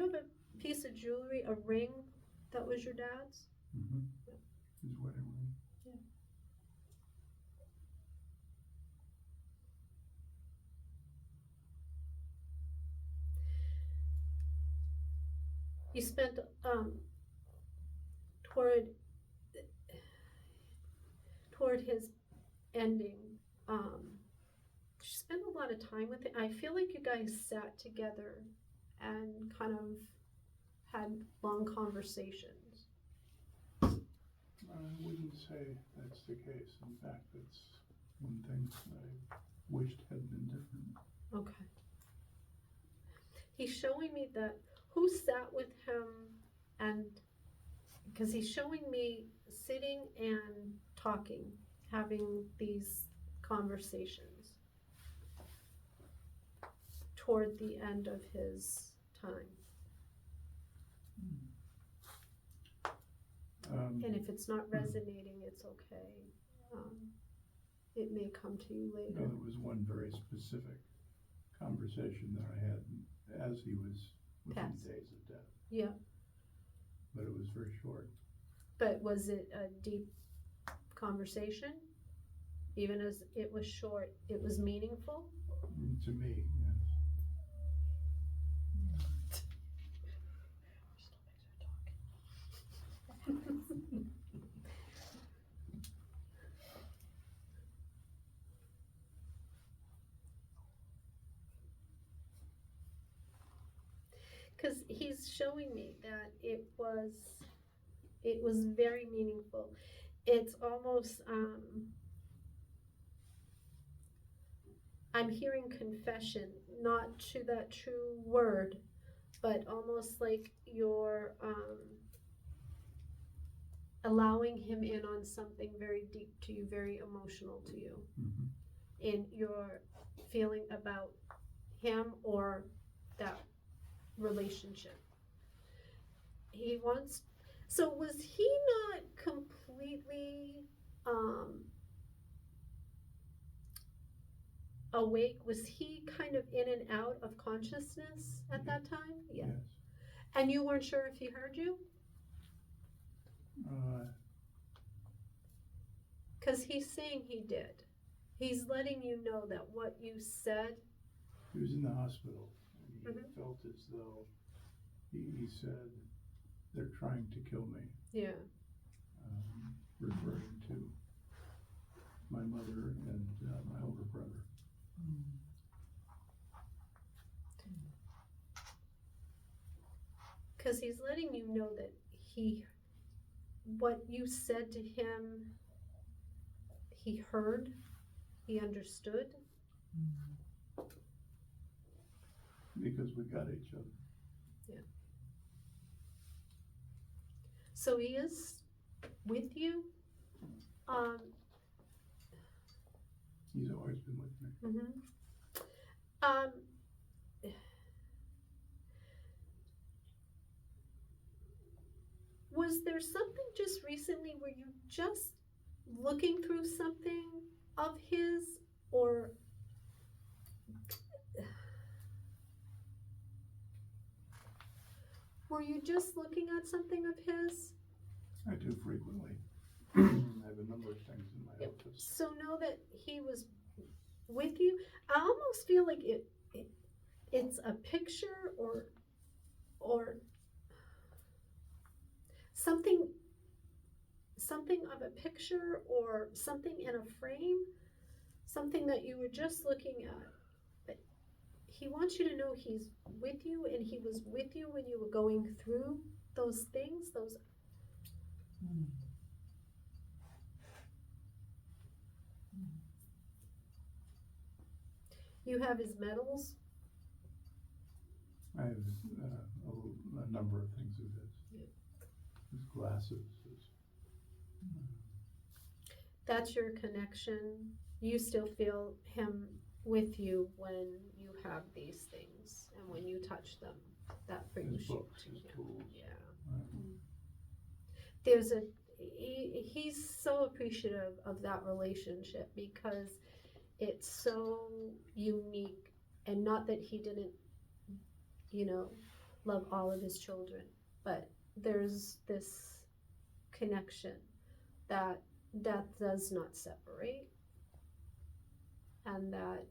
have a piece of jewelry, a ring that was your dad's? Mm-hmm. His wedding ring. You spent toward his ending. You spent a lot of time with it. I feel like you guys sat together and kind of had long conversations. I wouldn't say that's the case. In fact, that's one thing that I wished had been different. Okay. He's showing me that who sat with him, and because he's showing me sitting and talking, having these conversations toward the end of his time. And if it's not resonating, it's okay. It may come to you later. No, there was one very specific conversation that I had as he was within Passed. days of death. Yeah. But it was very short. But was it a deep conversation? Even as it was short, it was meaningful? To me, yes. Because he's showing me that it was very meaningful. It's almost I'm hearing confession, not to that true word, but almost like you're allowing him in on something very deep to you, very emotional to you, Mm-hmm. in your feeling about him or that relationship. He wants. So was he not completely awake, was he kind of in and out of consciousness at that time? Yeah. Yes. And you weren't sure if he heard you? Because he's saying he did. He's letting you know that what you said. He was in the hospital, and he Mhm. felt as though he said, "They're trying to kill me," Yeah. referring to my mother and my older brother. Because he's letting you know that what you said to him, he heard, he understood. Because we got each other. So he is with you. He's always been with me. Was there something just recently where you just looking through something of his, or were you just looking at something of his? I do frequently. I have a number of things in my office. So know that he was with you. I almost feel like it's a picture or something of a picture or something in a frame, something that you were just looking at. But he wants you to know he's with you, and he was with you when you were going through those things, those. You have his medals. I have a number of things of his. Yeah. His glasses. That's your connection. You still feel him with you when you have these things, and when you touch them, that brings His you books, to his him. tools. Yeah. He's so appreciative of that relationship because it's so unique, and not that he didn't, love all of his children, but there's this connection that does not separate, and that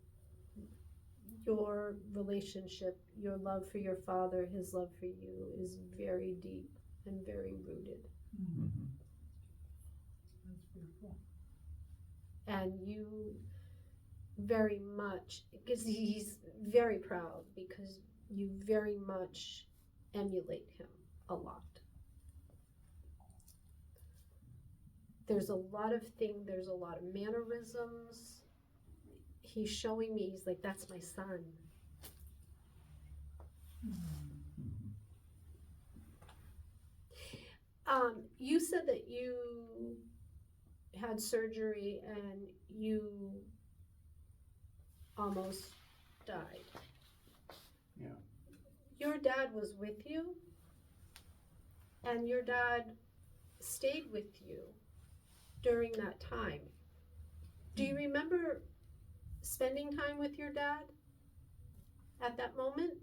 your relationship, your love for your father, his love for you is very deep and very rooted. Mm-hmm. That's beautiful. And you very much, because he's very proud, because you very much emulate him a lot. There's a lot of mannerisms. He's showing me, he's like, that's my son. You said that you had surgery and you almost died. Yeah. Your dad was with you, and your dad stayed with you during that time. Do you remember spending time with your dad at that moment?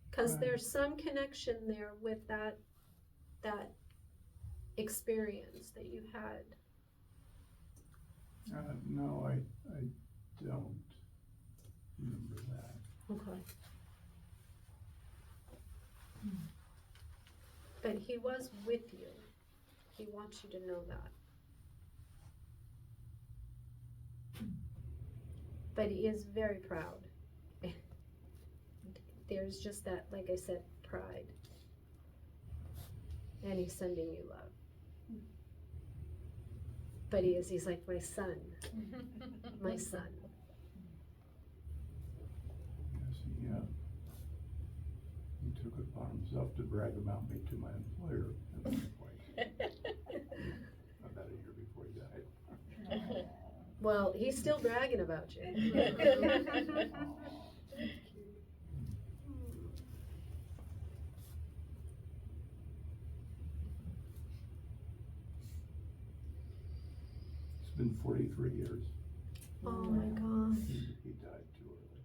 Because there's some connection there with that experience that you had. No, I don't remember that. Okay. But he was with you. He wants you to know that. But he is very proud. There's just that, like I said, pride. And he's sending you love. But he's like, my son. My son. Yes, he took it upon himself to brag about me to my employer at one point. About a year before he died. Well, he's still bragging about you. It's been 43 years. Oh my gosh. He died too early.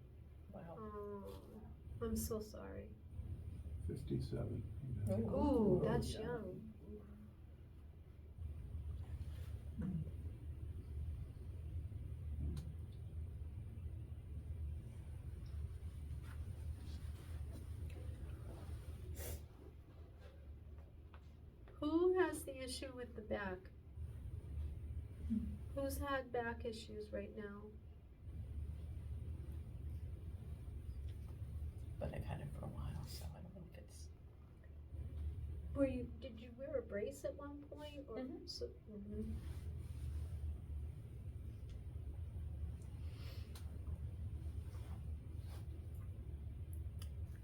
Wow. Oh, I'm so sorry. 57. He died. Ooh, that's young. Who has the issue with the back? Who's had back issues right now? But I've had it for a while, so I don't know if it's. Did you wear a brace at one point or Mhm. so? Mhm.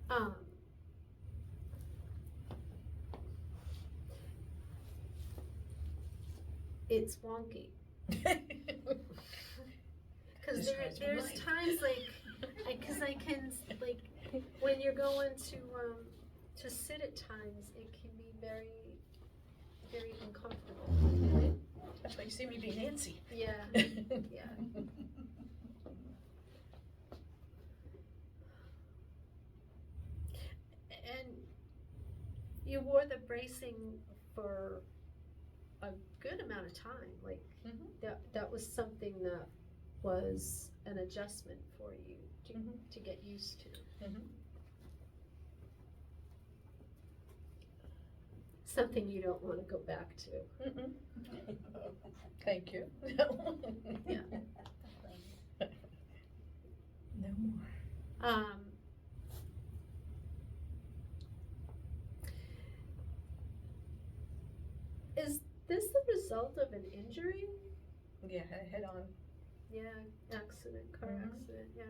Um, it's wonky. Cause Describes my there's life. times cause I can, like, when you're going to sit at times, it can be very, very uncomfortable. That's why you see me be Nancy. Yeah, yeah. And you wore the bracing for a good amount of time, like, Mhm. that was something that was an adjustment for you Mhm. to get used to. Mhm. Something you don't want to go back to. Mm-mm. Thank you. Yeah. No more. Is this the result of an injury? Yeah, head on. Yeah, accident, car Mhm. accident, yeah.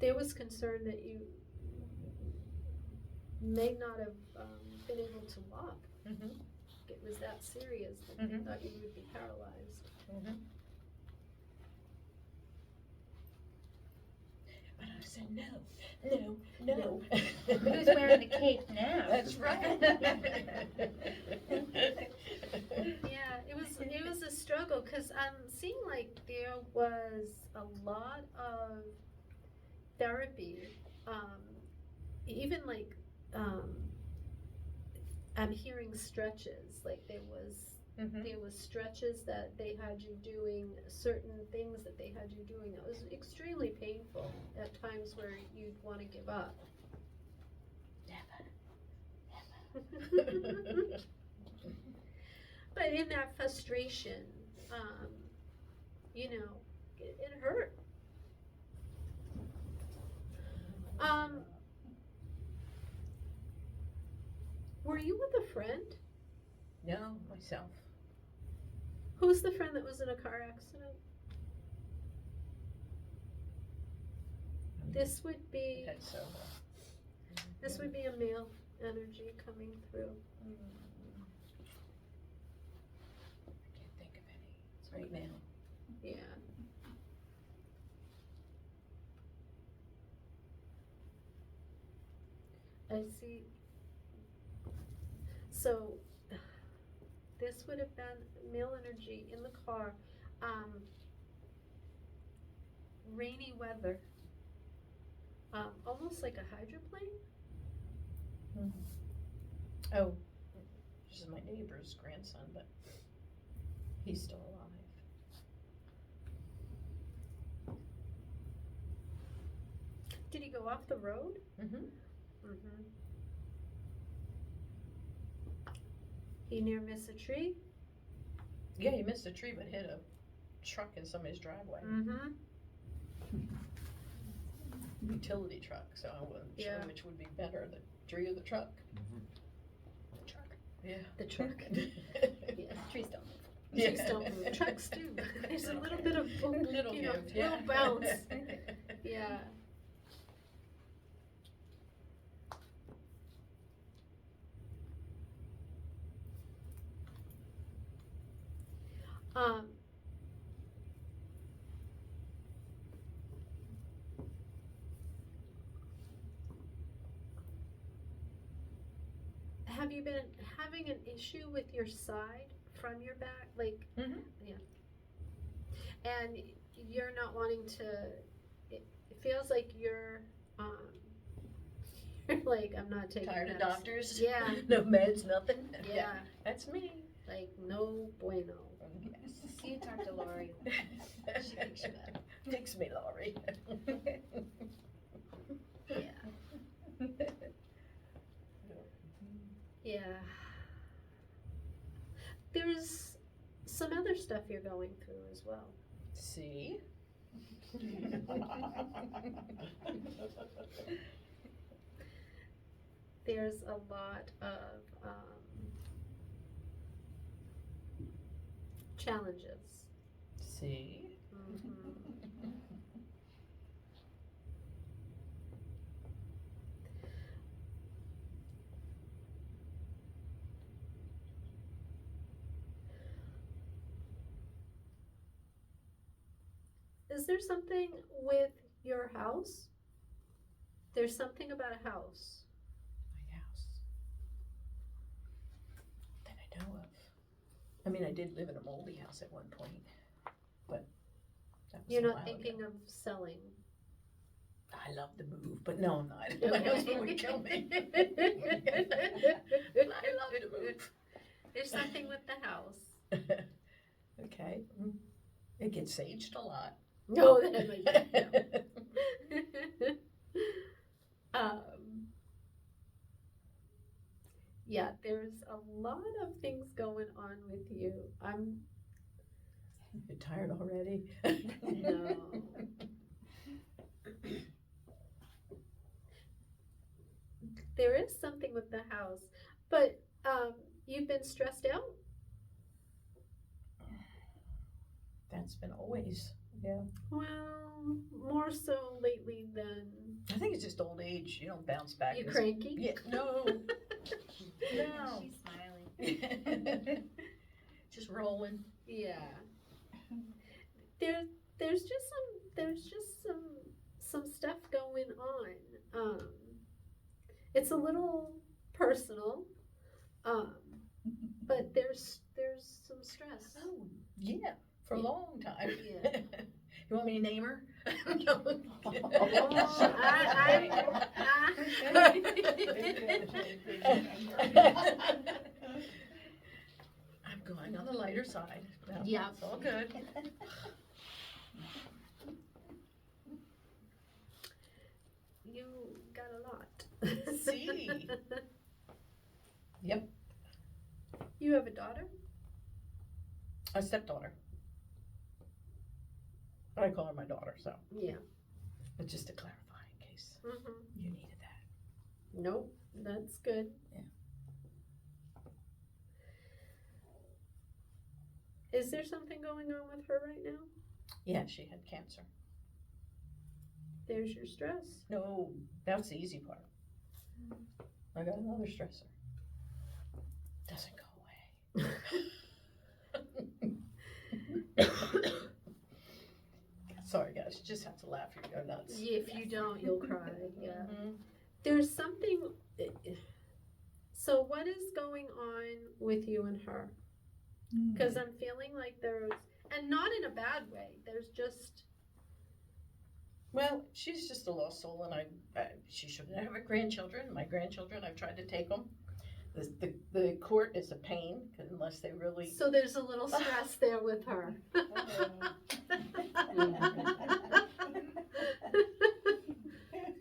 There was concern that you may not have been able to walk. Mhm. It was that serious that they Mhm. thought you would be paralyzed. Mhm. But I said no. Who's wearing the cape now? That's right. Yeah, it was a struggle because I'm seeing like there was a lot of therapy, even like I'm hearing stretches, like there was stretches that they had you doing, certain things that they had you doing that was extremely painful at times where you'd want to give up. But in that frustration, you know, it hurt. Were you with a friend? No, myself. Who's the friend that was in a car accident? This would be That's so. a male energy coming through. I can't think of any right now. Yeah. I see. So this would have been male energy in the car. Rainy weather. Almost like a hydroplane. Oh, this is my neighbor's grandson, but he's still alive. Did he go off the road? Mm-hmm. Mm-hmm. He near miss a tree? Yeah, he missed a tree but hit a truck in somebody's driveway. Mm-hmm. Utility truck, so I wasn't Yeah. sure which would be better, the tree or the truck. The truck. Yeah. The truck. Yeah, trees don't move. Yeah. Trees don't move. Trucks do. There's a little bit of Little you know, give, yeah. little bounce. Yeah. Have you been having an issue with your side from your back, like, Mhm. yeah. And you're not wanting to. It feels like you're you're like, I'm not taking Tired of meds. doctors? Yeah. No meds, nothing? Yeah, That's me. like no bueno. Yes. You talk to Lori. She thinks you better. Fix me, Laurie. Yeah, yeah. There's some other stuff you're going through as well. See? There's a lot of challenges. See? Mhm. Is there something with your house? There's something about a house. My house. That I know of. I mean, I did live in a moldy house at one point, but that was You're a not while thinking ago. of selling. I love the move, but no, I'm not. My husband would kill me. I love to move. There's something with the house. Okay. It gets saged a lot. No, that might be. No. Yeah, there's a lot of things going on with you. You're tired already? No. There is something with the house, but you've been stressed out. That's been always. Yeah. Well, more so lately than I think it's just old age. You don't bounce back. you as- cranky. Yeah. No. No. She's smiling. Just rolling. Yeah. There's just some stuff going on. It's a little personal, but there's some stress. Oh, yeah. For a Yeah. long time. Yeah. You want me to name her? No. I'm going on the lighter side. No, Yeah. It's all good. You got a lot. See? Yep. You have a daughter? A stepdaughter. But I call her my daughter, so. Yeah. But just to clarify in case Mm-hmm. you needed that. Nope, that's good. Yeah. Is there something going on with her right now? Yeah, she had cancer. There's your stress. No, that's the easy part. I got another stressor. Doesn't go away. Sorry guys, you just have to laugh or you go nuts. If you don't, you'll cry. Yeah. Mhm. There's something. So what is going on with you and her? Because I'm feeling like there's, and not in a bad way. There's just. Well, she's just a lost soul, and she shouldn't have her grandchildren. My grandchildren, I've tried to take them. The court is a pain unless they really. So there's a little stress there with her.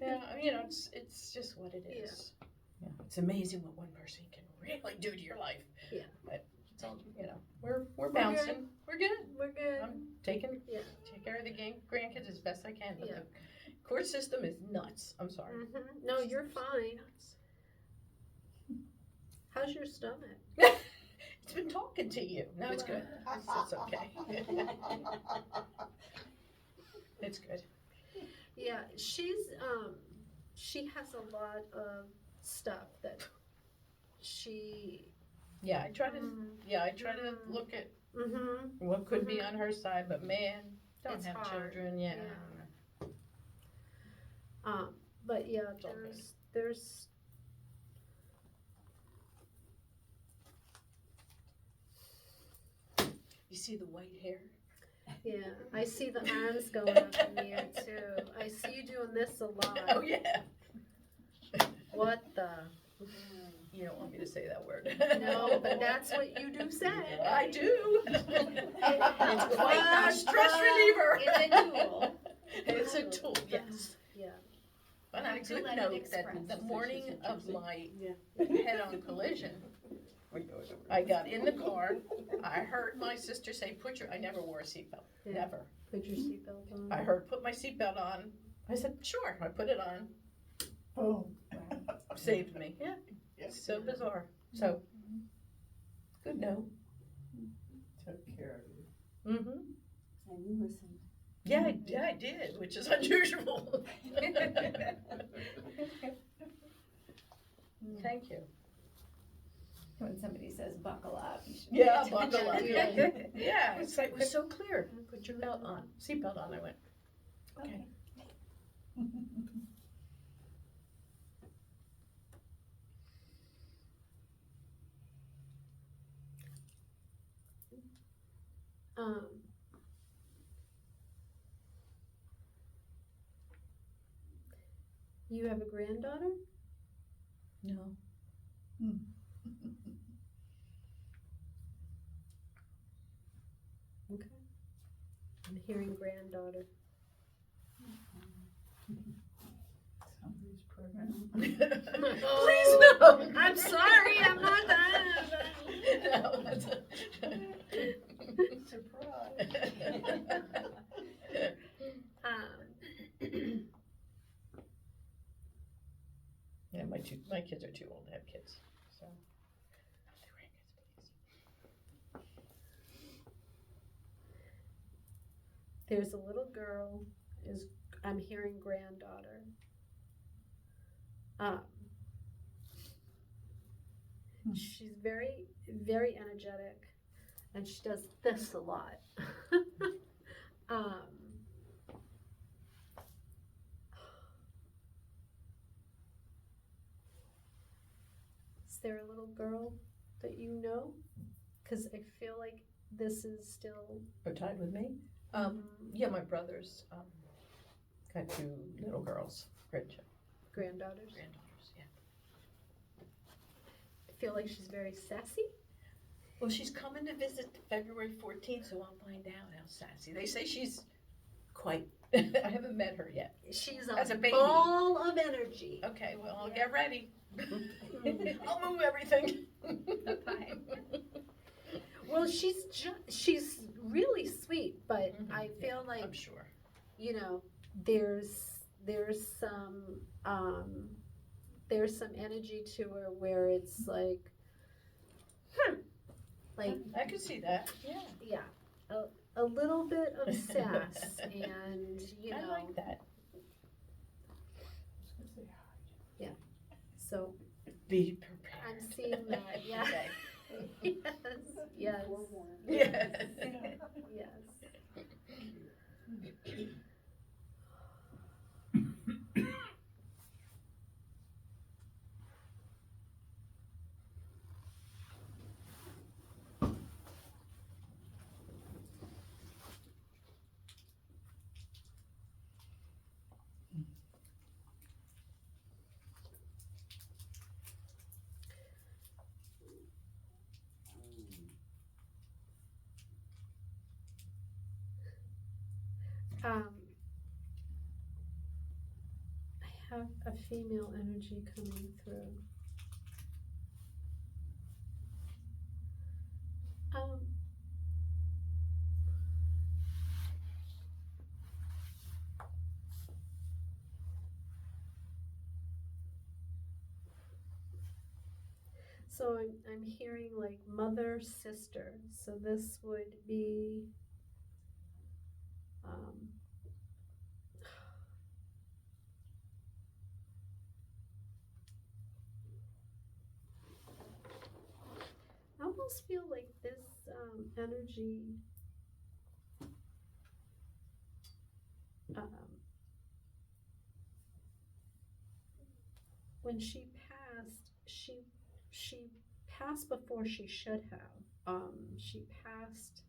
Yeah, you know, it's just what it is. Yeah, it's amazing what one person can really do to your life. Yeah. But it's all, you know, we're bouncing. We're good. We're good. I'm taking Yeah. take care of the grandkids as best I can. But Yeah. the court system is nuts. I'm sorry. Mm-hmm. No, you're fine. How's your stomach? It's been talking to you. No, it's good. It's okay. It's good. Yeah, she has a lot of stuff that she. Yeah, I try to. Yeah, I try to look at Mm-hmm. what could be on her side, but man, don't It's have hard. children. Yeah. But yeah, It's all good. there's. You see the white hair? Yeah, I see the arms going up in the air too. I see you doing this a lot. Oh, yeah. What the? You don't want me to say that word. No, but that's what you do say. I do. It's quite What a stress the- reliever. It's a tool. It's a tool, yes. Yeah. On a To good let it note, express. that the morning of my Yeah. head-on collision, I got in the car, I heard my sister say, I never wore a seatbelt, Yeah. never. Put your seatbelt on. I heard, put my seatbelt on. I said, sure, I put it on, Boom. saved me. Yeah, so bizarre. So, good note. Took care of you. Mm-hmm. And you listened. Yeah, I did, which is unusual. Thank you. When somebody says buckle up, you should. Yeah, pay buckle up. attention. Yeah, it's like, it was so clear. Put your belt on, seatbelt on. I went, okay. Um, you have a granddaughter? No. Okay. I'm hearing granddaughter. Somebody's pregnant. Please no. I'm sorry, I'm not that. No, that's Surprise. Yeah, my kids are too old to have kids, so. Not the grandkids, please. There's a little girl, I'm hearing granddaughter. She's very, very energetic, and she does this a lot. Is there a little girl that you know? Because I feel like this is still. Are tied with me? Yeah, my brothers, got two little girls, Granddaughters. granddaughters, yeah. I feel like she's very sassy. Well, she's coming to visit February 14th, so I'll find out how sassy. They say she's quite, I haven't met her yet. She's As a a baby. ball of energy. Okay, well, I'll get ready. I'll move everything. Well, she's really sweet, but I feel like, I'm sure. you know, there's some energy to her where it's like, like, I could see that, yeah. yeah, a little bit of sass, and you know, I like that. so Be prepared. I'm seeing that, yeah. Okay. Yes, Yes. yes. I have a female energy coming through. So I'm hearing like mother, sister. So this would be I almost feel like this energy when she passed, she passed before she should have. She passed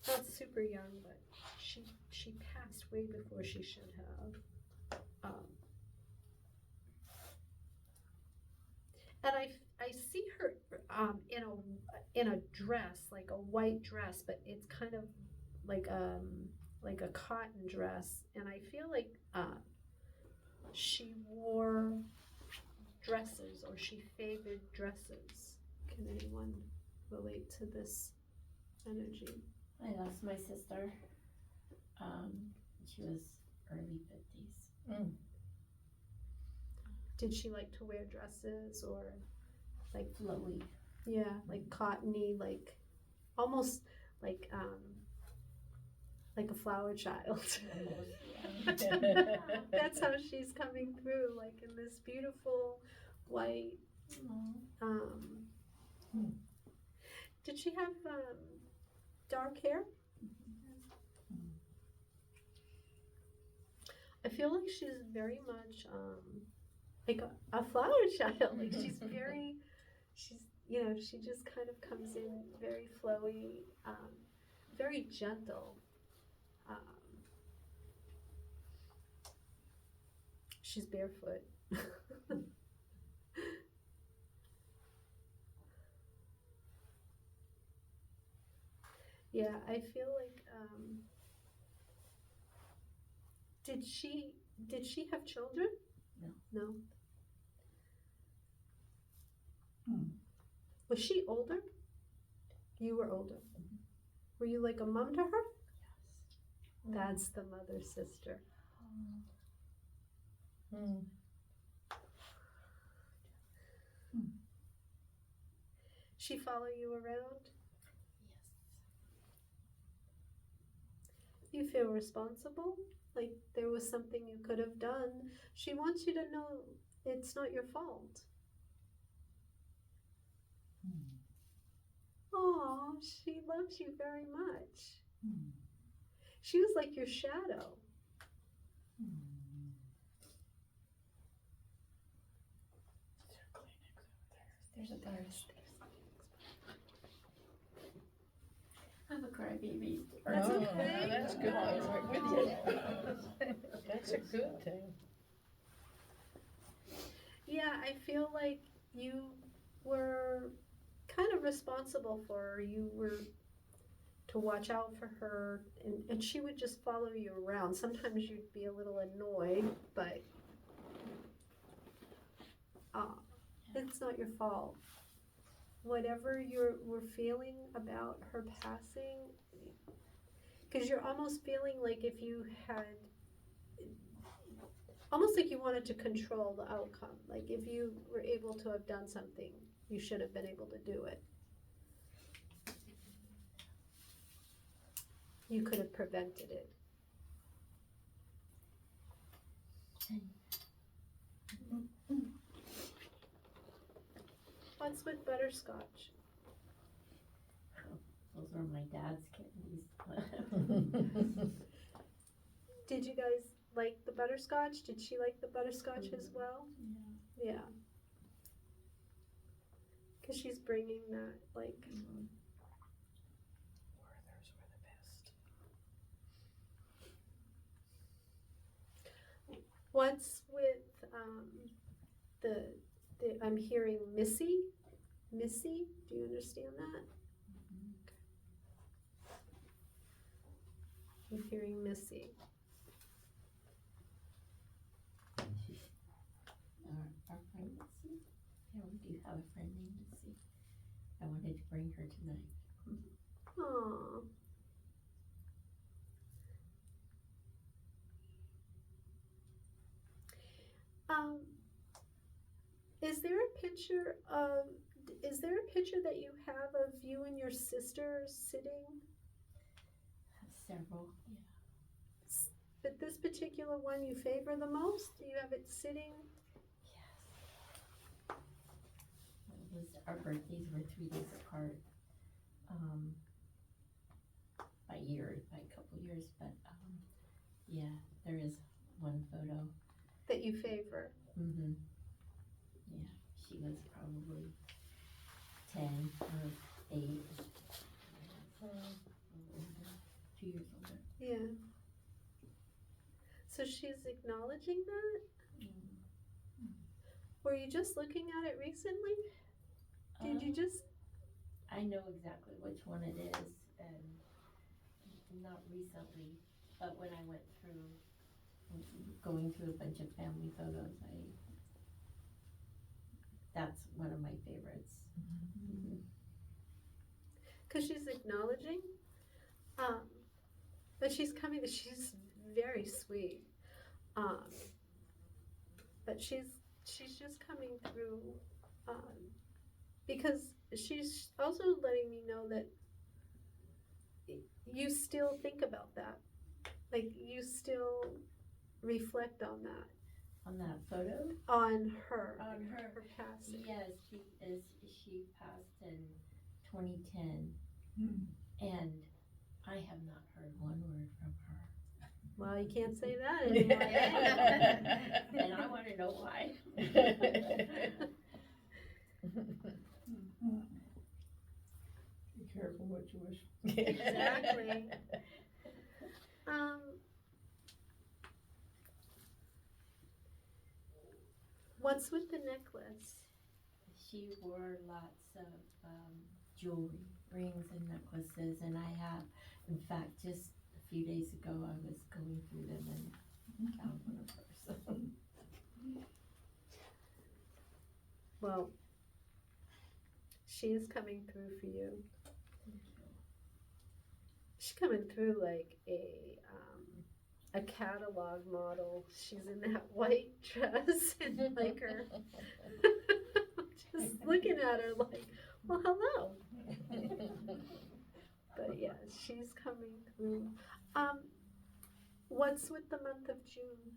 not super young, but she passed way before she should have. And I see her in a dress, like a white dress, but it's kind of like a cotton dress, and I feel like she wore dresses or she favored dresses. Can anyone relate to this energy? I lost my sister. She was early 50s. Did she like to wear dresses or like Flowy. yeah, like cottony, like almost like a flower child. That's how she's coming through, like in this beautiful white. Did she have dark hair? I feel like she's very much like a flower child. Like she's she just kind of comes in very flowy, very gentle. She's barefoot. Yeah, I feel like did she have children? No. Was she older? You were older. Were you like a mom to her? Yes. That's the mother sister. She follow you around? Yes. You feel responsible? Like there was something you could have done. She wants you to know it's not your fault. Oh, she loves you very much. She was like your shadow. There's a virus. I'm a crybaby. That's okay. That's good. I was right with you. That's a good thing. Yeah, I feel like you were kind of responsible for her. You were to watch out for her, and she would just follow you around. Sometimes you'd be a little annoyed, but it's not your fault. Whatever you were feeling about her passing, because you're almost feeling like if you had, almost like you wanted to control the outcome. Like if you were able to have done something, you should have been able to do it. You could have prevented it. What's with butterscotch? Those are my dad's candies. Did you guys like the butterscotch? Did she like the butterscotch as well? Yeah. Because she's bringing that, like, Werther's were the best. what's with the I'm hearing Missy? Missy? Do you understand that? I'm hearing Missy. Our friend Missy? Yeah, we do have a friend named Missy. I wanted to bring her tonight. Aww. Is there a picture that you have of you and your sister sitting? Several, yeah. But this particular one you favor the most? Do you have it sitting? Yes. Our birthdays were 3 days apart. By a couple years, but yeah, there is one photo. That you favor? Yeah, she was probably 10, her 8. 2 years older. Yeah. So she's acknowledging that? Were you just looking at it recently? Did you just? I know exactly which one it is, and not recently, but when I went through, going through a bunch of family photos, that's one of my favorites. Because she's acknowledging, but she's very sweet, but she's just coming through, because she's also letting me know that you still think about that, like you still reflect on that. On that photo? On her. On her. Her passing. Yes, she passed in 2010, and I have not heard one word from her. Well, you can't say that anymore. And I want to know why. Be careful what you wish. Exactly. What's with the necklace? She wore lots of jewelry, rings and necklaces, and I have, in fact, just a few days ago, I was going through them and found one of hers. Well, she is coming through for you. She's coming through like a catalog model. She's in that white dress and like her, just looking at her like, well, hello. But yeah, she's coming through. What's with the month of June?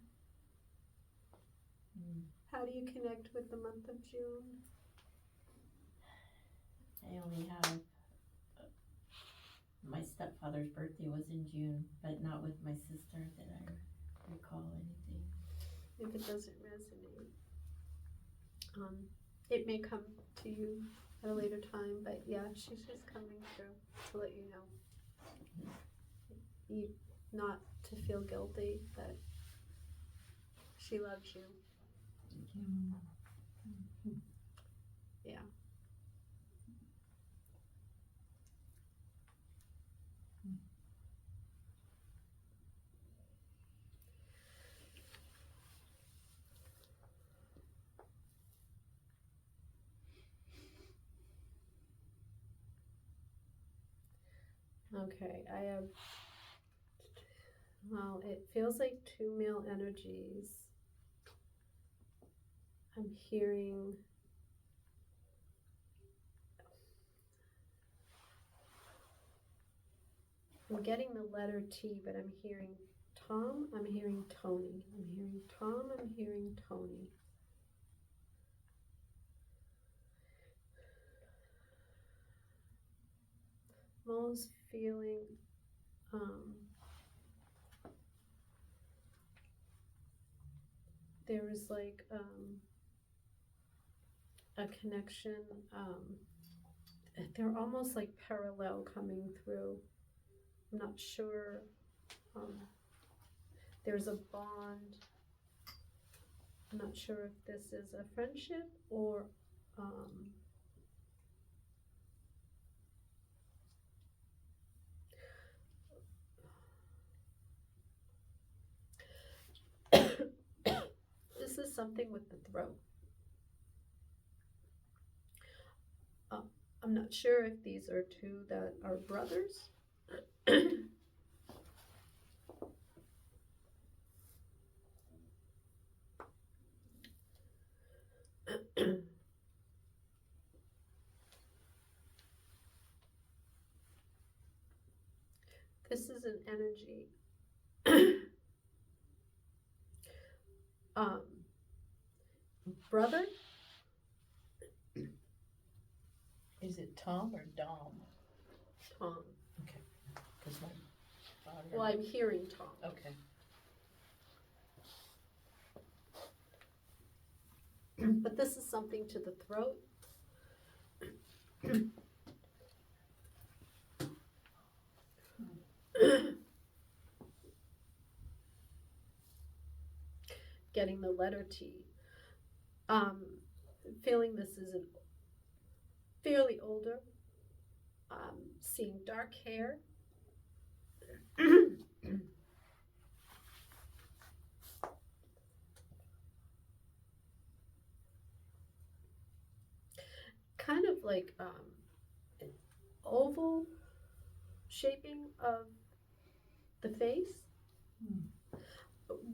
How do you connect with the month of June? I only have, my stepfather's birthday was in June, but not with my sister that I recall anything. If it doesn't resonate, it may come to you at a later time, but yeah, she's just coming through to let you know. You not to feel guilty, that she loves you. Yeah. Okay, I have, well, it feels like 2 male energies. I'm hearing, I'm getting the letter T, but I'm hearing Tom, I'm hearing Tony. I'm hearing Tom, I'm hearing Tony. I'm almost feeling there was like a connection, they're almost like parallel coming through. I'm not sure, there's a bond. I'm not sure if this is a friendship or this is something with the throat. I'm not sure if these are two that are brothers. This is an energy. Brother? Is it Tom or Dom? Tom. Okay. 'Cause my father. Well, I'm hearing Tom. Okay. But this is something to the throat. Getting the letter T. Feeling this is a fairly older, seeing dark hair. Kind of like an oval shaping of the face.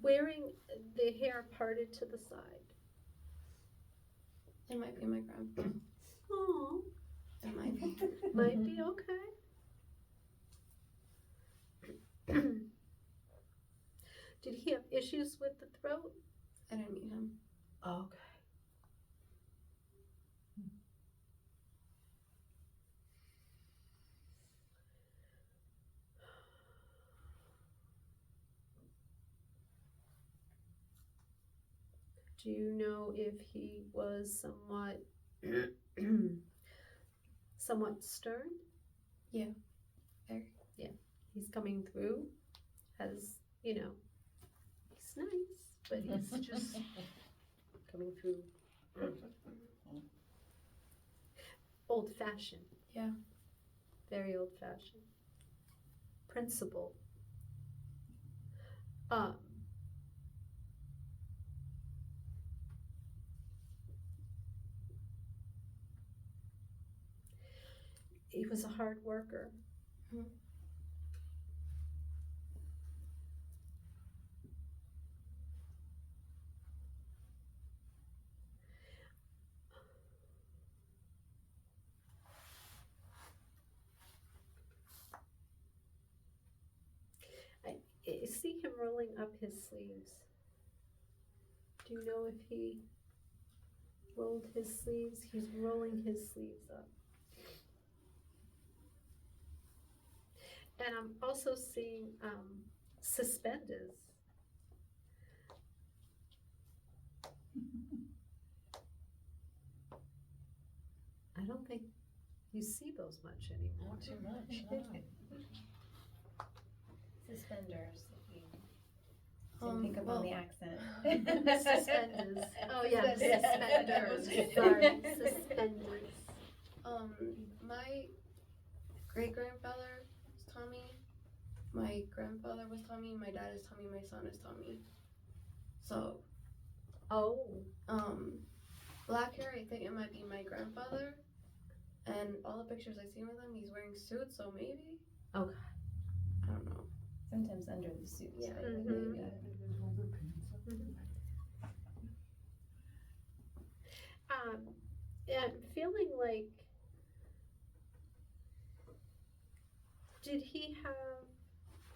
Wearing the hair parted to the side. It might be my grandpa. Oh, It might be. might be okay. Did he have issues with the throat? I didn't meet him. Okay. Do you know if he was somewhat somewhat stern? Yeah, very. Yeah, he's coming through as, you know, he's nice, but he's just coming through old fashioned. Yeah. Very old fashioned. Principle. He was a hard worker. Mhm. I see him rolling up his sleeves. Do you know if he rolled his sleeves? He's rolling his sleeves up. And I'm also seeing suspenders. I don't think you see those much anymore. Not too much, no. Suspenders. Um, Pick up well- on the accent. Suspenders. Oh yeah, Suspenders. suspenders. Sorry, suspenders. My great grandfather was Tommy. My grandfather was Tommy. My dad is Tommy. My son is Tommy. So, Oh, black hair. I think it might be my grandfather. And all the pictures I see with him, he's wearing suits. So maybe. Okay. I don't know. Sometimes under the suits. Yeah. they would Mhm. maybe. Yeah, I'm feeling like, did he have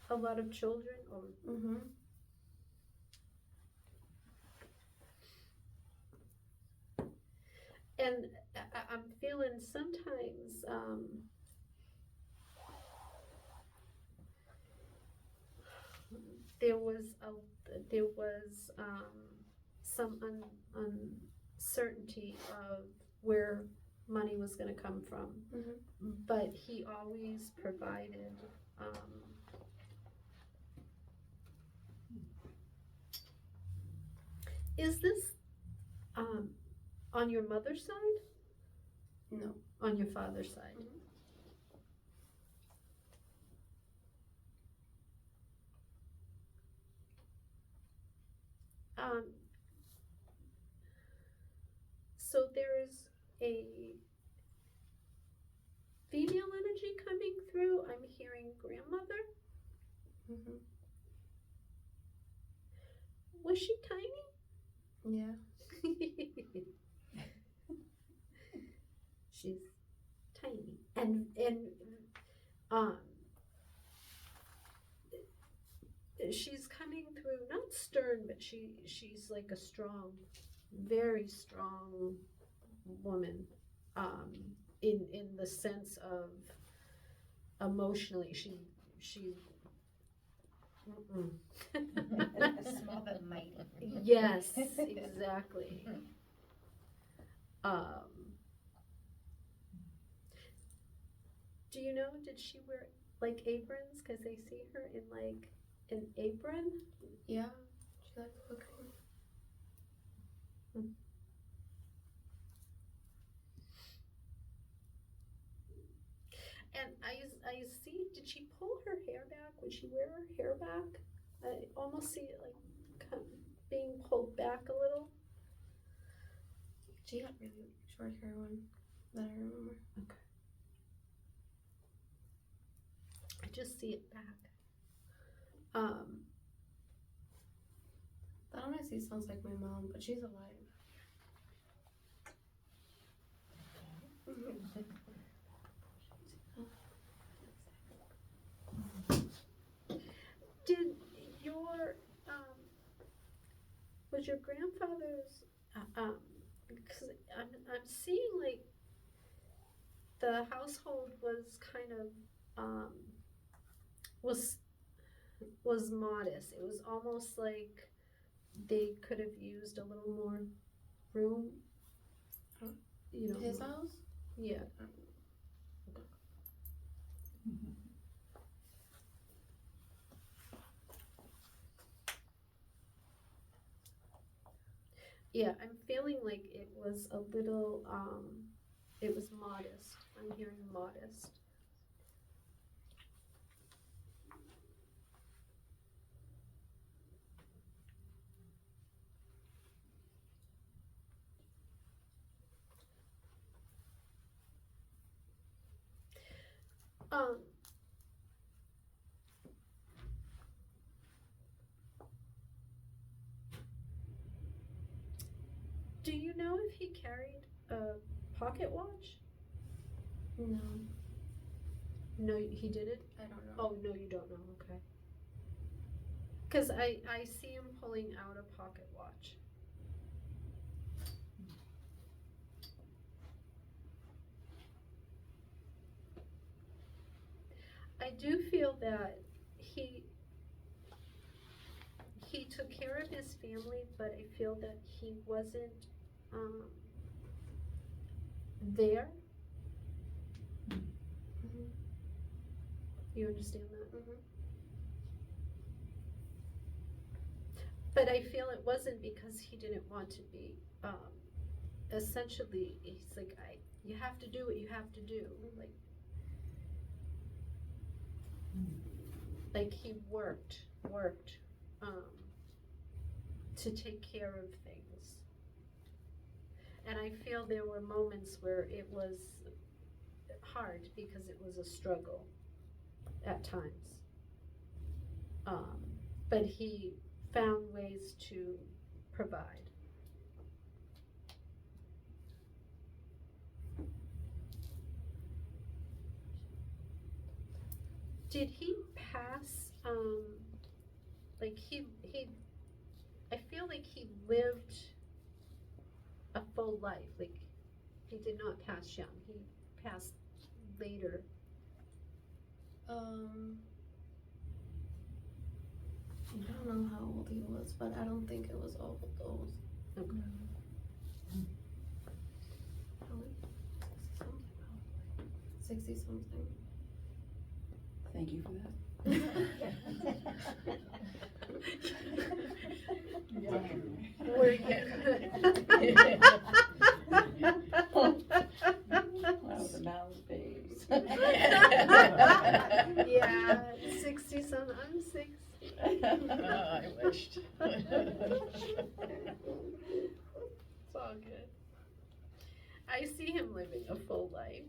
a lot of children or? Mm-hmm. And I'm feeling sometimes there was some uncertainty of where money was going to come from, but he always provided. Is this on your mother's side? No. On your father's side? So there's a female energy coming through. I'm hearing grandmother. Mm-hmm. Was she tiny? Yeah. She's tiny, and she's coming through not stern, but she's like a strong, very strong woman, in the sense of emotionally she Small but mighty. yes, exactly. Do you know, did she wear like aprons? Cause I see her in like an apron. Yeah, she likes cooking. And I see, did she pull her hair back? Would she wear her hair back? I almost see it like kind of being pulled back a little. She had really short hair one that I remember. I just see it back. That one I see sounds like my mom, but she's alive. Did your, was your grandfather's, because I'm seeing like the household was kind of, was modest. It was almost like they could have used a little more room. You know, His house? yeah. Yeah, I'm feeling like it was a little, it was modest. I'm hearing modest. Um, do you know if he carried a pocket watch? No, No, he didn't? I don't know. Oh, no, you don't know, okay. Because I see him pulling out a pocket watch. I do feel that he took care of his family, but I feel that he wasn't there. Mhm. You understand that? Mhm. But I feel it wasn't because he didn't want to be. Essentially, he's like, you have to do what you have to do. Like he worked to take care of things. And I feel there were moments where it was hard because it was a struggle at times. But he found ways to provide. Did he pass, like he, I feel like he lived a full life, like he did not pass young, he passed later. I don't know how old he was, but I don't think it was all of those. Okay. Probably 60 something. Thank you for that. We're good. Wow, the mouth babes. Yeah, 60 some, I'm 60. I wished. It's all good. I see him living a full life.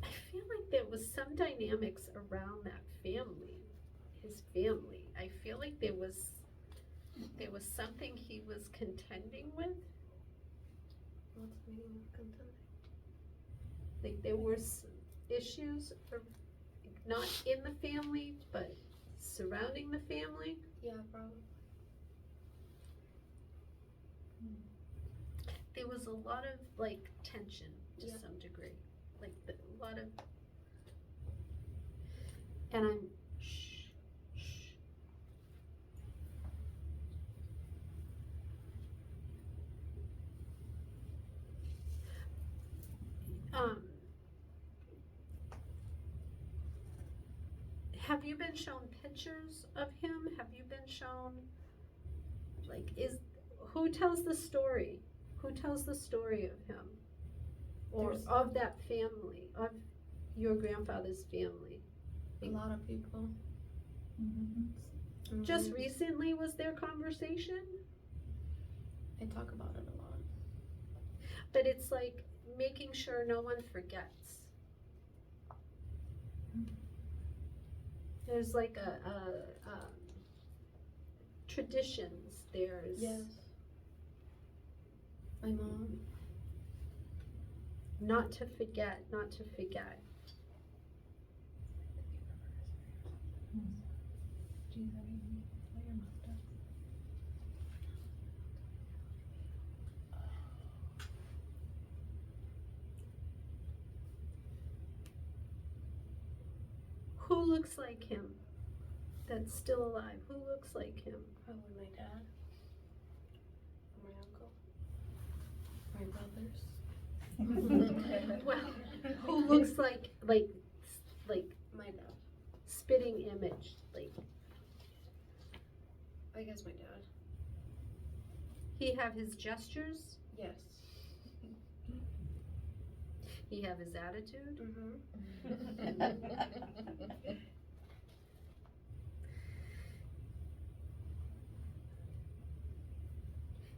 I feel like there was some dynamics around that family, his family. I feel like there was something he was contending with. What's the meaning of contending? Like there were issues, not in the family, but surrounding the family. Yeah, probably. There was a lot of like tension to Yeah. some degree, like a lot of, and I'm, shh. Have you been shown pictures of him? Have you been shown, like, who tells the story? Who tells the story of him? Or of that family, of your grandfather's family? A lot of people. Just recently was there conversation? I talk about it a lot. But it's like making sure no one forgets. There's like a traditions. There's My mom. not to forget, not to forget. Who looks like him? That's still alive. Who looks like him? Probably my dad. My uncle. My brothers. Well, who looks like My dad. spitting image? Like I guess my dad. he have his gestures? Yes. He have his attitude?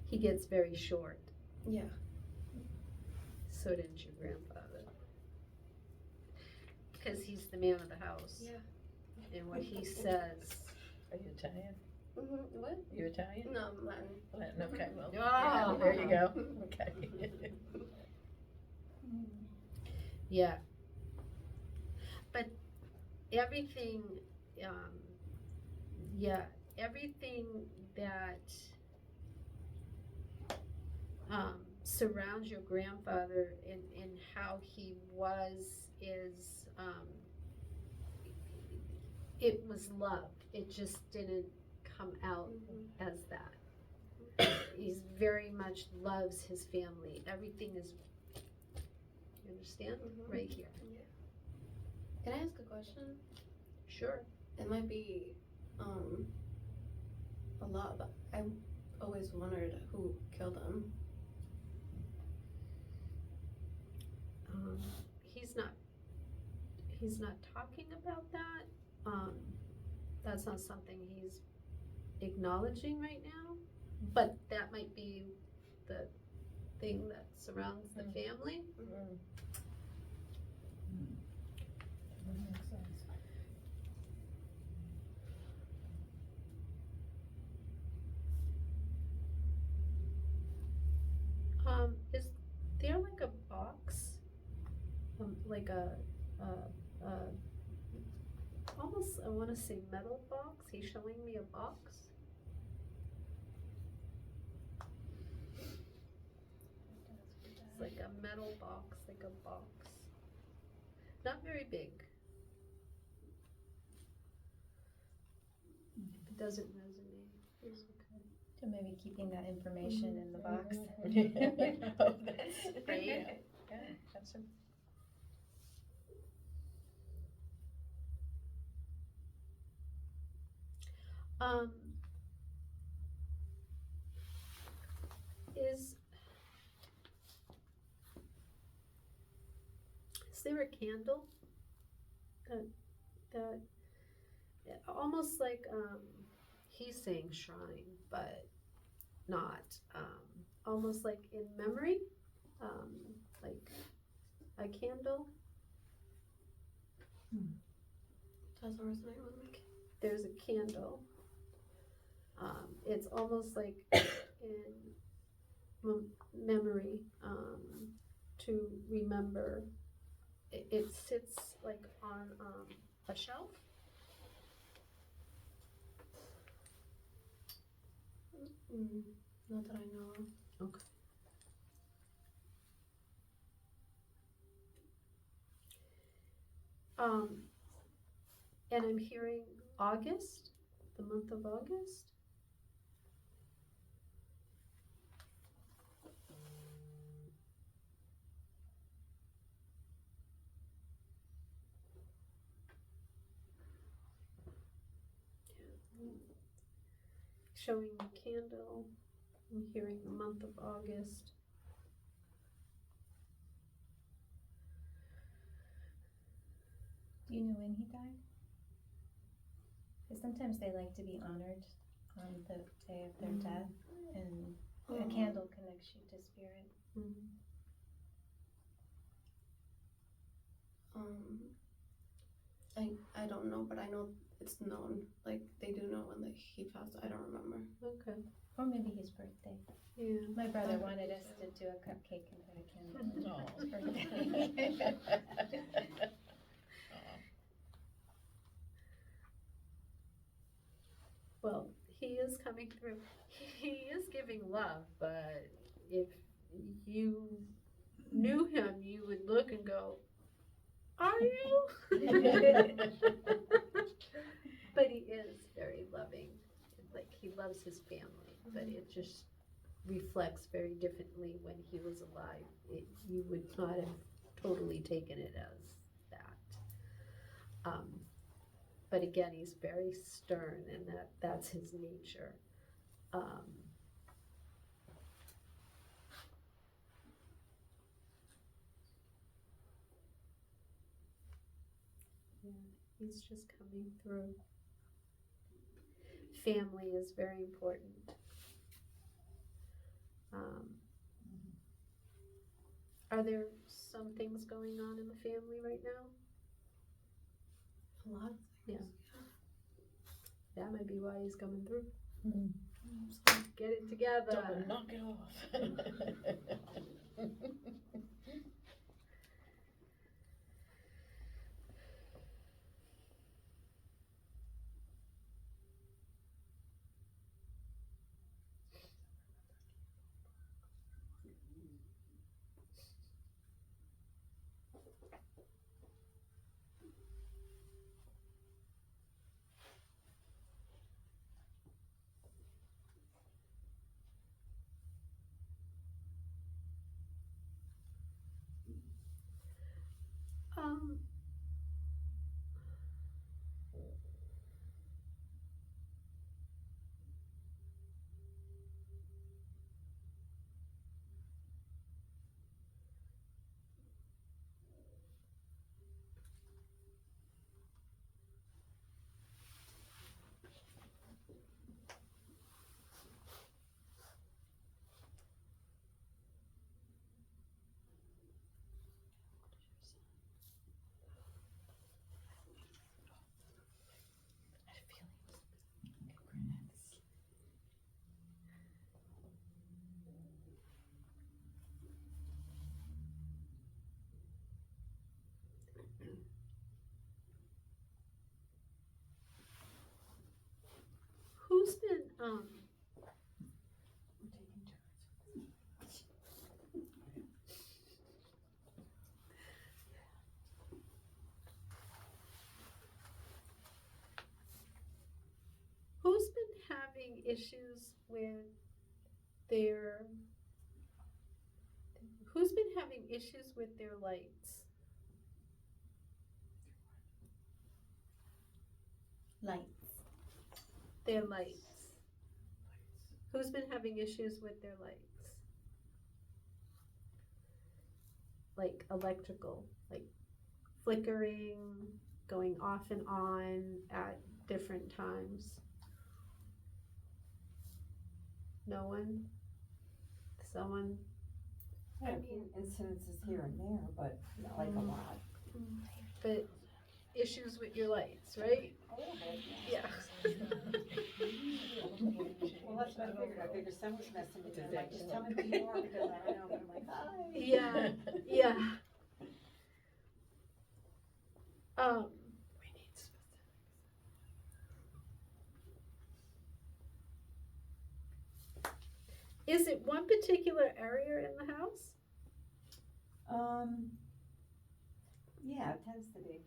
He gets very short. Yeah. So did your grandfather. Because he's the man of the house. Yeah. And what he says. Are you Italian? What? You Italian? No, I'm Latin. Latin, okay, well, Oh. yeah, there you go, okay. Yeah. But everything, everything that surrounds your grandfather and how he was is, it was love. It just didn't come out as that. He's very much loves his family. Everything is, you understand? Right here. Can I ask a question? Sure. It might be a lot, but I always wondered who killed him. He's not talking about that. That's not something he's acknowledging right now, but that might be the thing that surrounds the family. That makes sense. Is there like a box, like a almost, I want to say metal box? He's showing me a box. It's like a metal box, like a box. Not very big. It doesn't resonate. It's okay. So maybe keeping that information in the box. Oh, that's Right? Yeah, that's a. Is there a candle that almost like he's saying shrine, but not, almost like in memory, like a candle? Doesn't resonate with me. There's a candle. It's almost like in memory, to remember. It sits like on a shelf. Not that I know of. Okay. And I'm hearing August, the month of August. showing the candle. I'm hearing the month of August. Do you know when he died? Because sometimes they like to be honored on the day of their death, and a candle connects you to spirit. I don't know, but I know it's known. Like they do know when he passed. I don't remember. Okay. Or maybe his birthday. Yeah. My brother wanted us to do a cupcake and put a candle on his birthday. Well, he is coming through. He is giving love, but if you knew him, you would look and go, "Are you?" But he is very loving. Like he loves his family, but it just reflects very differently when he was alive. You would not have totally taken it as that. But again, he's very stern, and that's his nature. Yeah, he's just coming through. Family is very important. Are there some things going on in the family right now? A lot of things. That might be why he's coming through. So, Get it together. Don't knock it off. Um, who's been who's been having issues with their lights? Lights. Their lights. Who's been having issues with their lights? Like electrical, like flickering, going off and on at different times. No one? Someone? I mean, incidences here and there, but not like a lot. But issues with your lights, right? A little bit. Yeah. Well, that's what I figured. I figured someone's messing with it. Like, just tell me more because I don't know. But I'm like, hi. Yeah, yeah. We need specifics. Is it one particular area in the house? Yeah, it tends to be.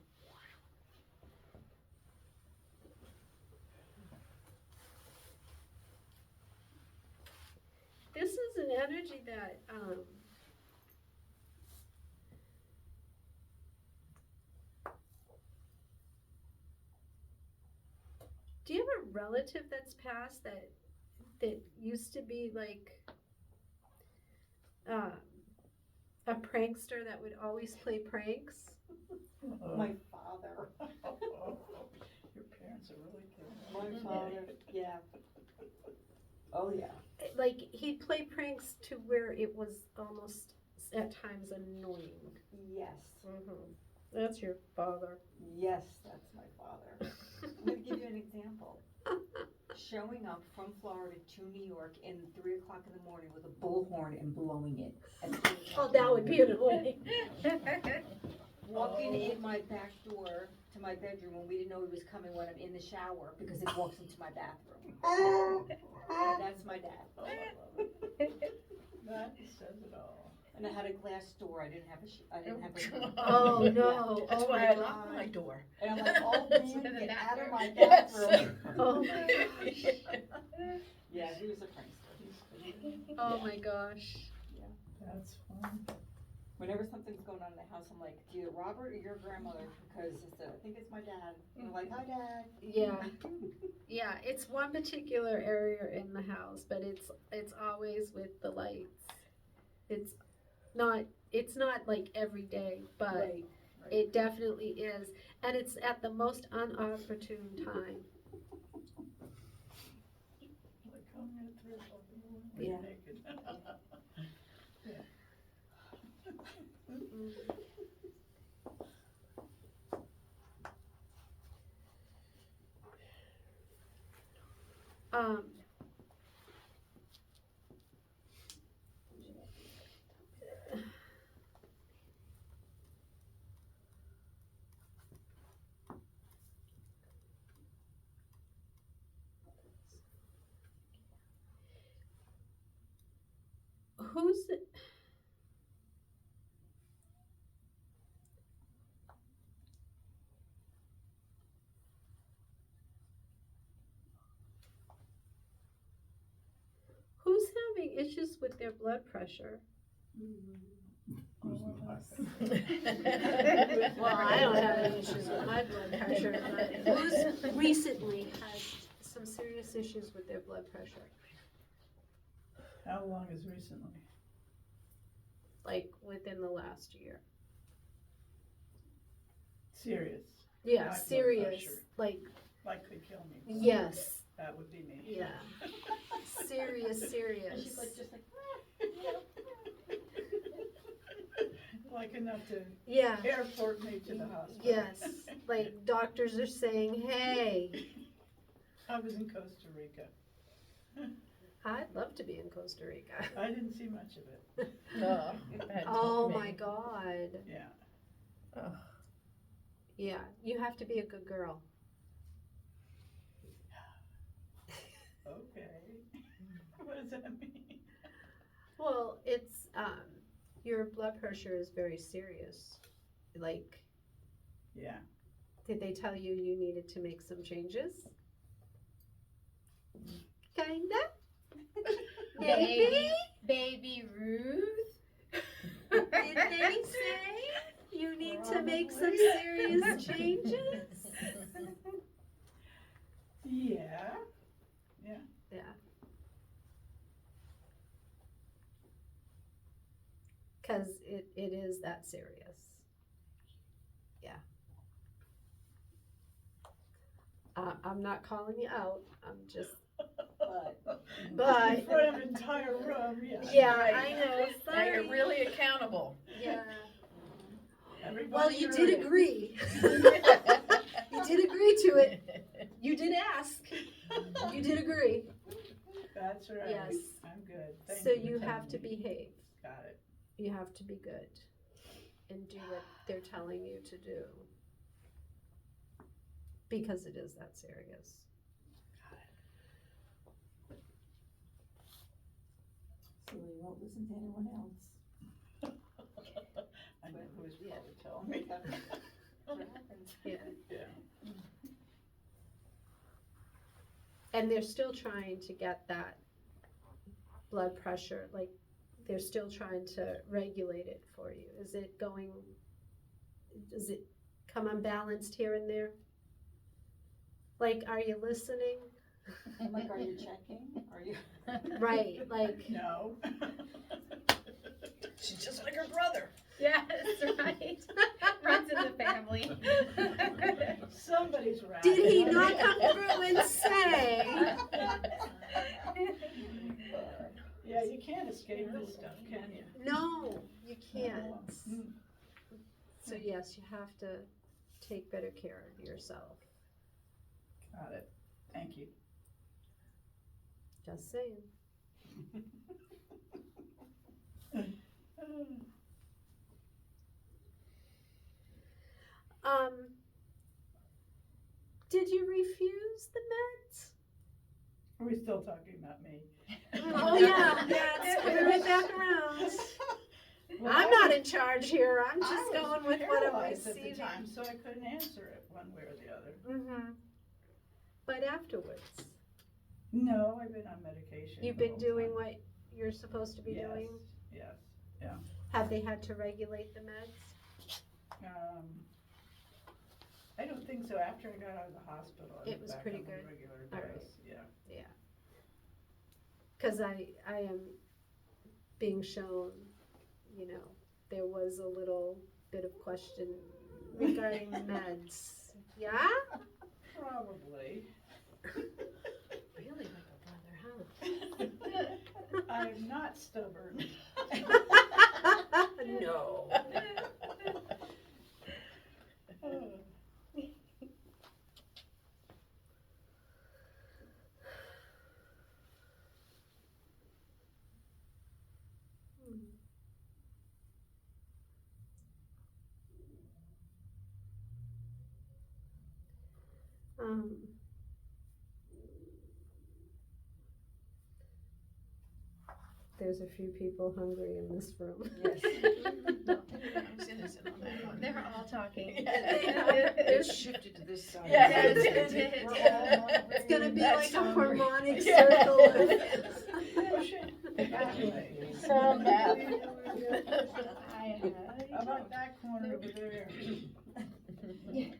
This is an energy that do you have a relative that's passed that used to be like a prankster that would always play pranks? My father. Your parents are really killing me. My father, yeah. Oh, yeah. Like he'd play pranks to where it was almost at times annoying. Yes. That's your father. Yes, that's my father. I'm going to give you an example. Showing up from Florida to New York in 3 o'clock in the morning with a bullhorn and blowing it. At 3 o'clock Oh, in the that would be annoying. Walking in my back door to my bedroom when we didn't know he was coming when I'm in the shower because he walks into my bathroom. That's my dad. Oh, I love it. That says it all. And I had a glass door. I didn't have a. Oh no! That's Oh why my I locked my God! door. And I'm like, oh man, get out of my Yes. bathroom. Oh my gosh! Yeah, he was a prankster. Oh my gosh! That's fun. Whenever something's going on in the house, I'm like, do you Robert or your grandmother? Because I think it's my dad. And I'm like, hi, Dad. Yeah, yeah. It's one particular area in the house, but it's always with the lights. It's not like every day, but Right. it definitely is, and it's at the most unopportune time. Like home at 3 o'clock in the morning. Yeah. Naked. Um, who's having issues with their blood pressure? Who's not? Well, I don't have any issues with my blood pressure, but who's recently had some serious issues with their blood pressure? How long is recently? Like within the last year? Serious. Yeah, High blood serious. pressure. Like, could kill me. yes. That would be me. Yeah. Serious. And she's like, just like, Like enough to Yeah. airport me to the hospital. Yes. Like doctors are saying, hey. I was in Costa Rica. I'd love to be in Costa Rica. I didn't see much of it. No. Oh my God. Yeah. Oh. Yeah, you have to be a good girl. Okay. What does that mean? Well, it's your blood pressure is very serious. Like, Yeah. did they tell you you needed to make some changes? Kinda? Maybe? Baby Ruth? Did they say you need to make some serious changes? Yeah. Yeah. Because it is that serious. Yeah. I'm not calling you out. I'm just, but In front of an entire room, yeah. yeah, Right. I know. Now Sorry. you're really accountable. Yeah. Everybody Well, you heard did it. agree. You did agree to it. You did ask. You did agree. That's right. Yes. I'm good. Thank So you for you telling have to me. behave. Got it. You have to be good and do what they're telling you to do. Because it is that serious. so we won't listen to anyone else. I know who was probably telling me. That's what happens. Yeah. Yeah. And they're still trying to get that blood pressure, like they're still trying to regulate it for you. Does it come unbalanced here and there? Like, are you listening? I'm like, are you checking? Are you? Right, like. No. She's just like her brother. Yes, right. Runs in the family. Somebody's right. Did he not come through and say? Yeah, you can't escape this stuff, can you? No, you can't. Mm. So yes, you have to take better care of yourself. Got it. Thank you. Just saying. Did you refuse the meds? Are we still talking about me? Oh yeah, it's coming right back around. Well, I'm not in charge here. I'm I just was going with what I'm paralyzed at the receiving. time, so I couldn't answer it one way or the other. Mm-hmm. But afterwards, No, I've been on medication. you've the been whole doing time. what you're supposed to be Yes, doing. yes. Have they had to regulate the meds? I don't think so. After I got out of the hospital, I It was back pretty on the good. regular All right. dose. Yeah. Because I am being shown, there was a little bit of question regarding meds. Yeah? Probably. Really like a brother, huh? I'm not stubborn. No. There's a few people hungry in this room. Yes. I was innocent on that one. They're all talking. It's shifted to this side. Yeah, We're it did. all hungry. It's gonna be That's like a hungry. harmonic Yeah. circle. Push it that way. Some have. How about that corner over there? We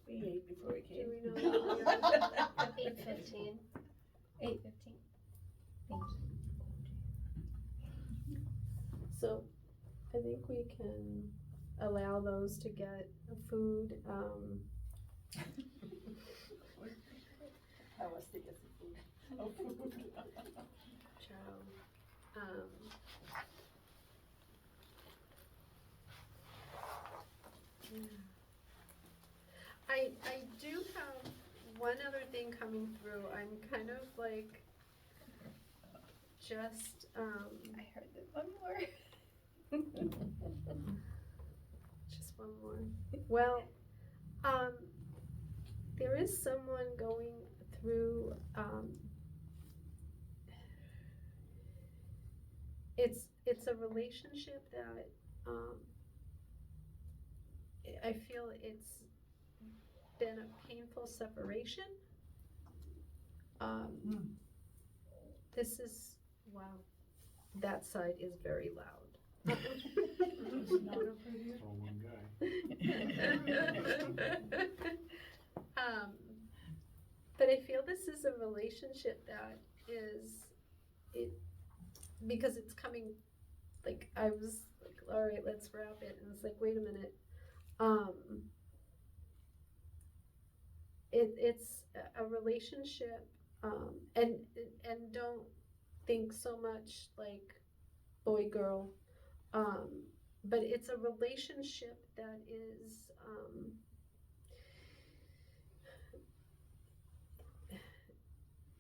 ate before we Do came. we know that we are 8:15. 8:15. Thank you. So, I think we can allow those to get food. I was thinking some food. Oh, food. I do have one other thing coming through. I'm kind of like just I heard that one more. just one more. Well, there is someone going through it's a relationship that I feel it's been a painful separation. This is, wow, that side is very loud. It's not up for you. It's all one guy. But I feel this is a relationship that because it's coming, like, I was like, all right, let's wrap it, and it's like, wait a minute, it's a relationship, and don't think so much like boy girl, but it's a relationship that is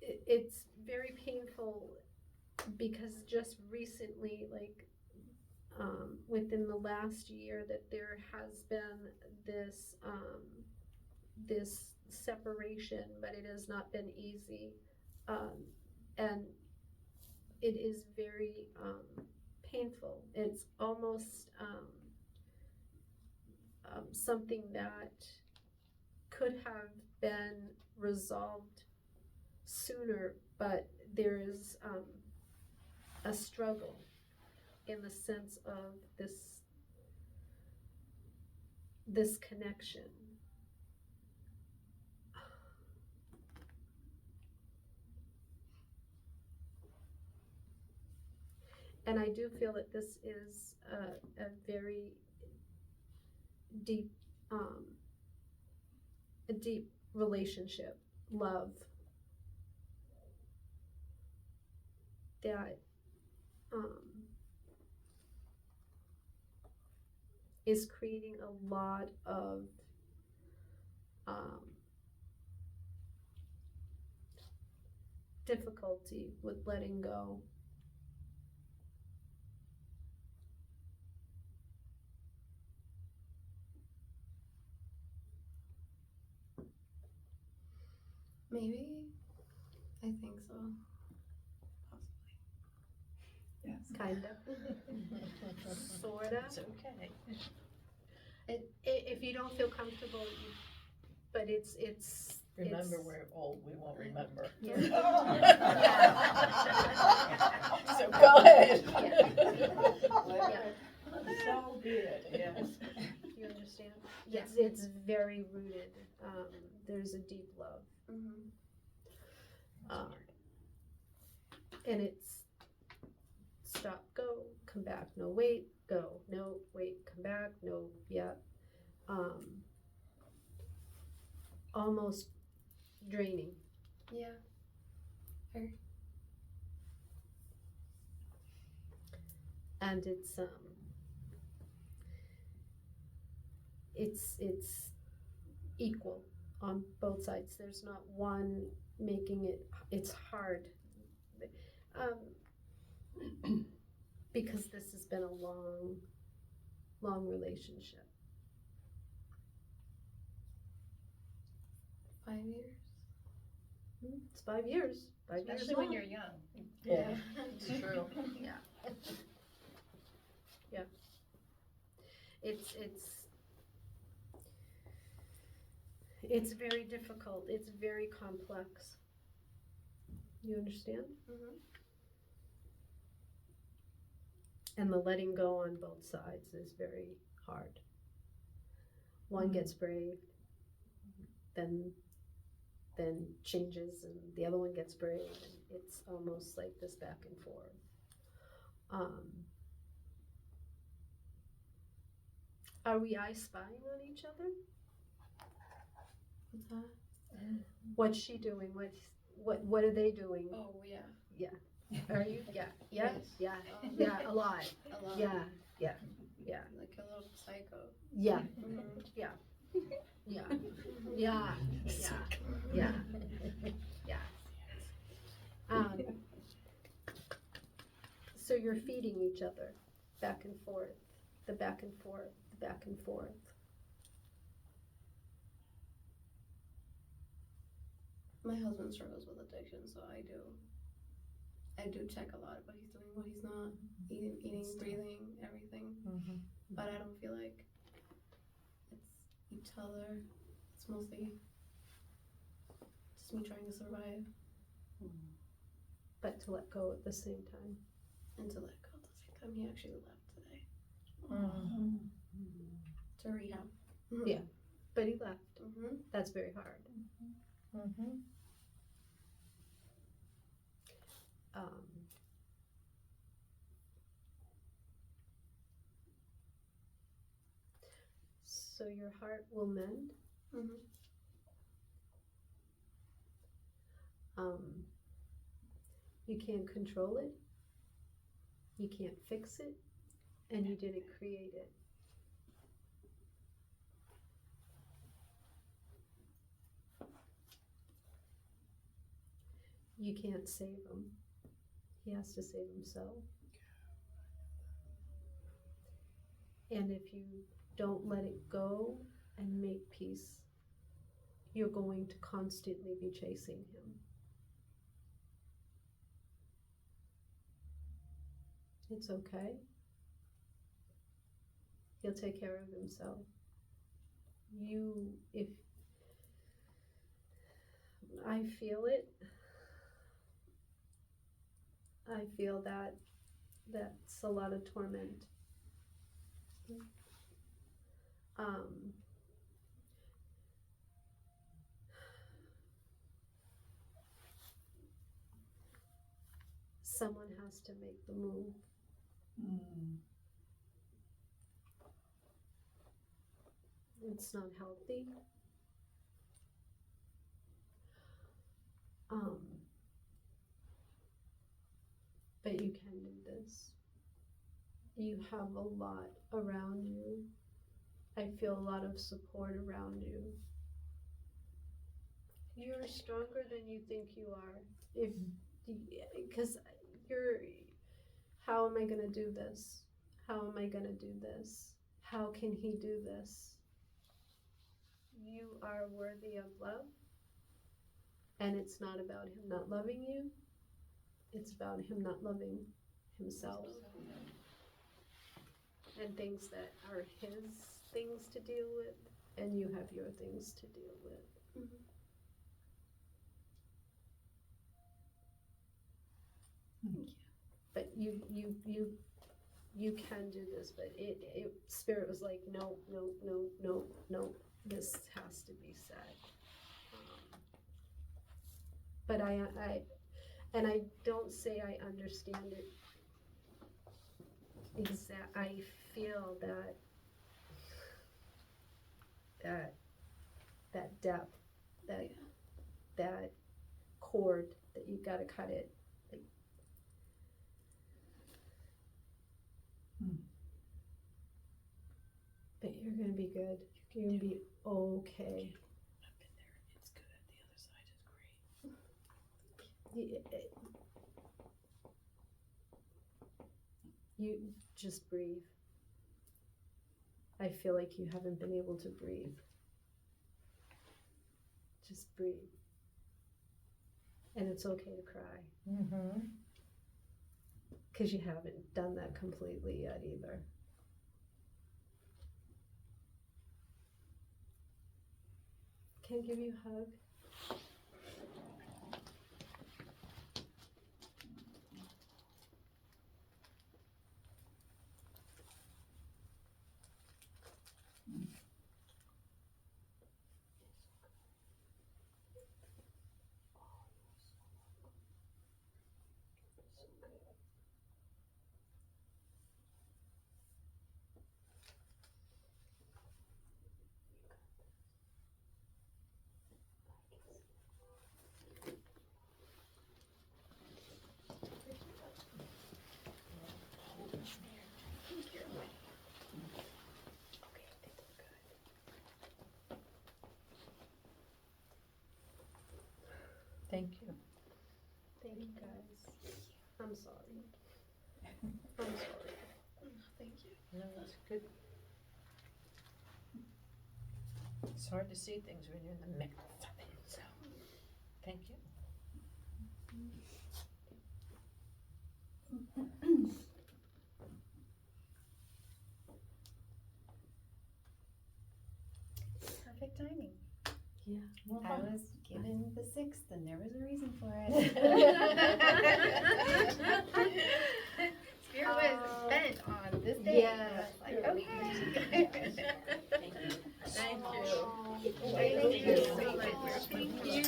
it's very painful because just recently, like within the last year, that there has been this this separation, but it has not been easy, and it is very painful. It's almost something that could have been resolved sooner, but there is a struggle in the sense of this connection. And I do feel that this is a very deep, a deep relationship, love, that is creating a lot of difficulty with letting go. Maybe. I think so. Possibly. Yes. Kind of. Sort of. It's okay. If you don't feel comfortable, but it's Remember, it's, we're old, we won't remember. Yeah. So go ahead. So be it, yes. You understand? Yeah. It's very rooted. There's a deep love. And it's stop, go, come back, no, wait, go, no, wait, come back, no, yeah. Almost draining. Yeah. And it's equal on both sides. There's not one making it's hard. Because this has been a long relationship. 5 years. It's 5 years. 5 years Especially when long. you're young. Yeah, it's true. It's very difficult. It's very complex. You understand? And the letting go on both sides is very hard. One gets brave, then changes, and the other one gets brave, and it's almost like this back and forth. Are we spying on each other? What's that? What's she doing? What are they doing? Oh, yeah. Are you? Yeah. Yes. A lot. A lot. Yeah. Like a little psycho. Yeah. Mhm. Yeah. So you're feeding each other back and forth, the back and forth, the back and forth. My husband struggles with addiction, so I do check a lot of what he's doing, what he's not, eating, breathing, everything. But I don't feel like it's each other. It's mostly just me trying to survive But to let go at the same time. and to let go at the same time. He actually left today to rehab. Yeah. But he left. Mm-hmm. That's very hard. So your heart will mend. You can't control it. You can't fix it. And you didn't create it. You can't save him. He has to save himself. And if you don't let it go and make peace, you're going to constantly be chasing him. It's okay. He'll take care of himself. If I feel it, I feel that that's a lot of torment. Someone has to make the move It's not healthy. But you can do this. You have a lot around you. I feel a lot of support around you. You're stronger than you think you are. Because how am I gonna do this? How am I gonna do this? How can he do this? You are worthy of love. And it's not about him not loving you. It's about him not loving himself. And things that are his things to deal with, and you have your things to deal with. Mm-hmm. But you can do this, but Spirit was like, no, this has to be said. But I don't say I understand it I feel that depth, that cord, that you gotta cut it. But you're gonna be good. You're gonna be okay. I've been there. It's good. The other side is great. You just breathe. I feel like you haven't been able to breathe. Just breathe. And it's okay to cry. Because you haven't done that completely yet either. Can I give you a hug? Thank you. Thank you guys. I'm sorry. I'm sorry. Thank you. No, that's good. It's hard to see things when you're in the mix of it, so thank you. Perfect timing. Yeah. I was given the 6th, and there was a reason for it. Spirit was bent on this day. Yeah. I was like, okay. Thank you. Thank you. Thank you so much. Thank you.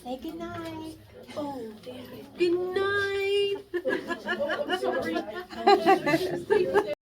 Say good night. Oh, good night. Oh, I'm sorry.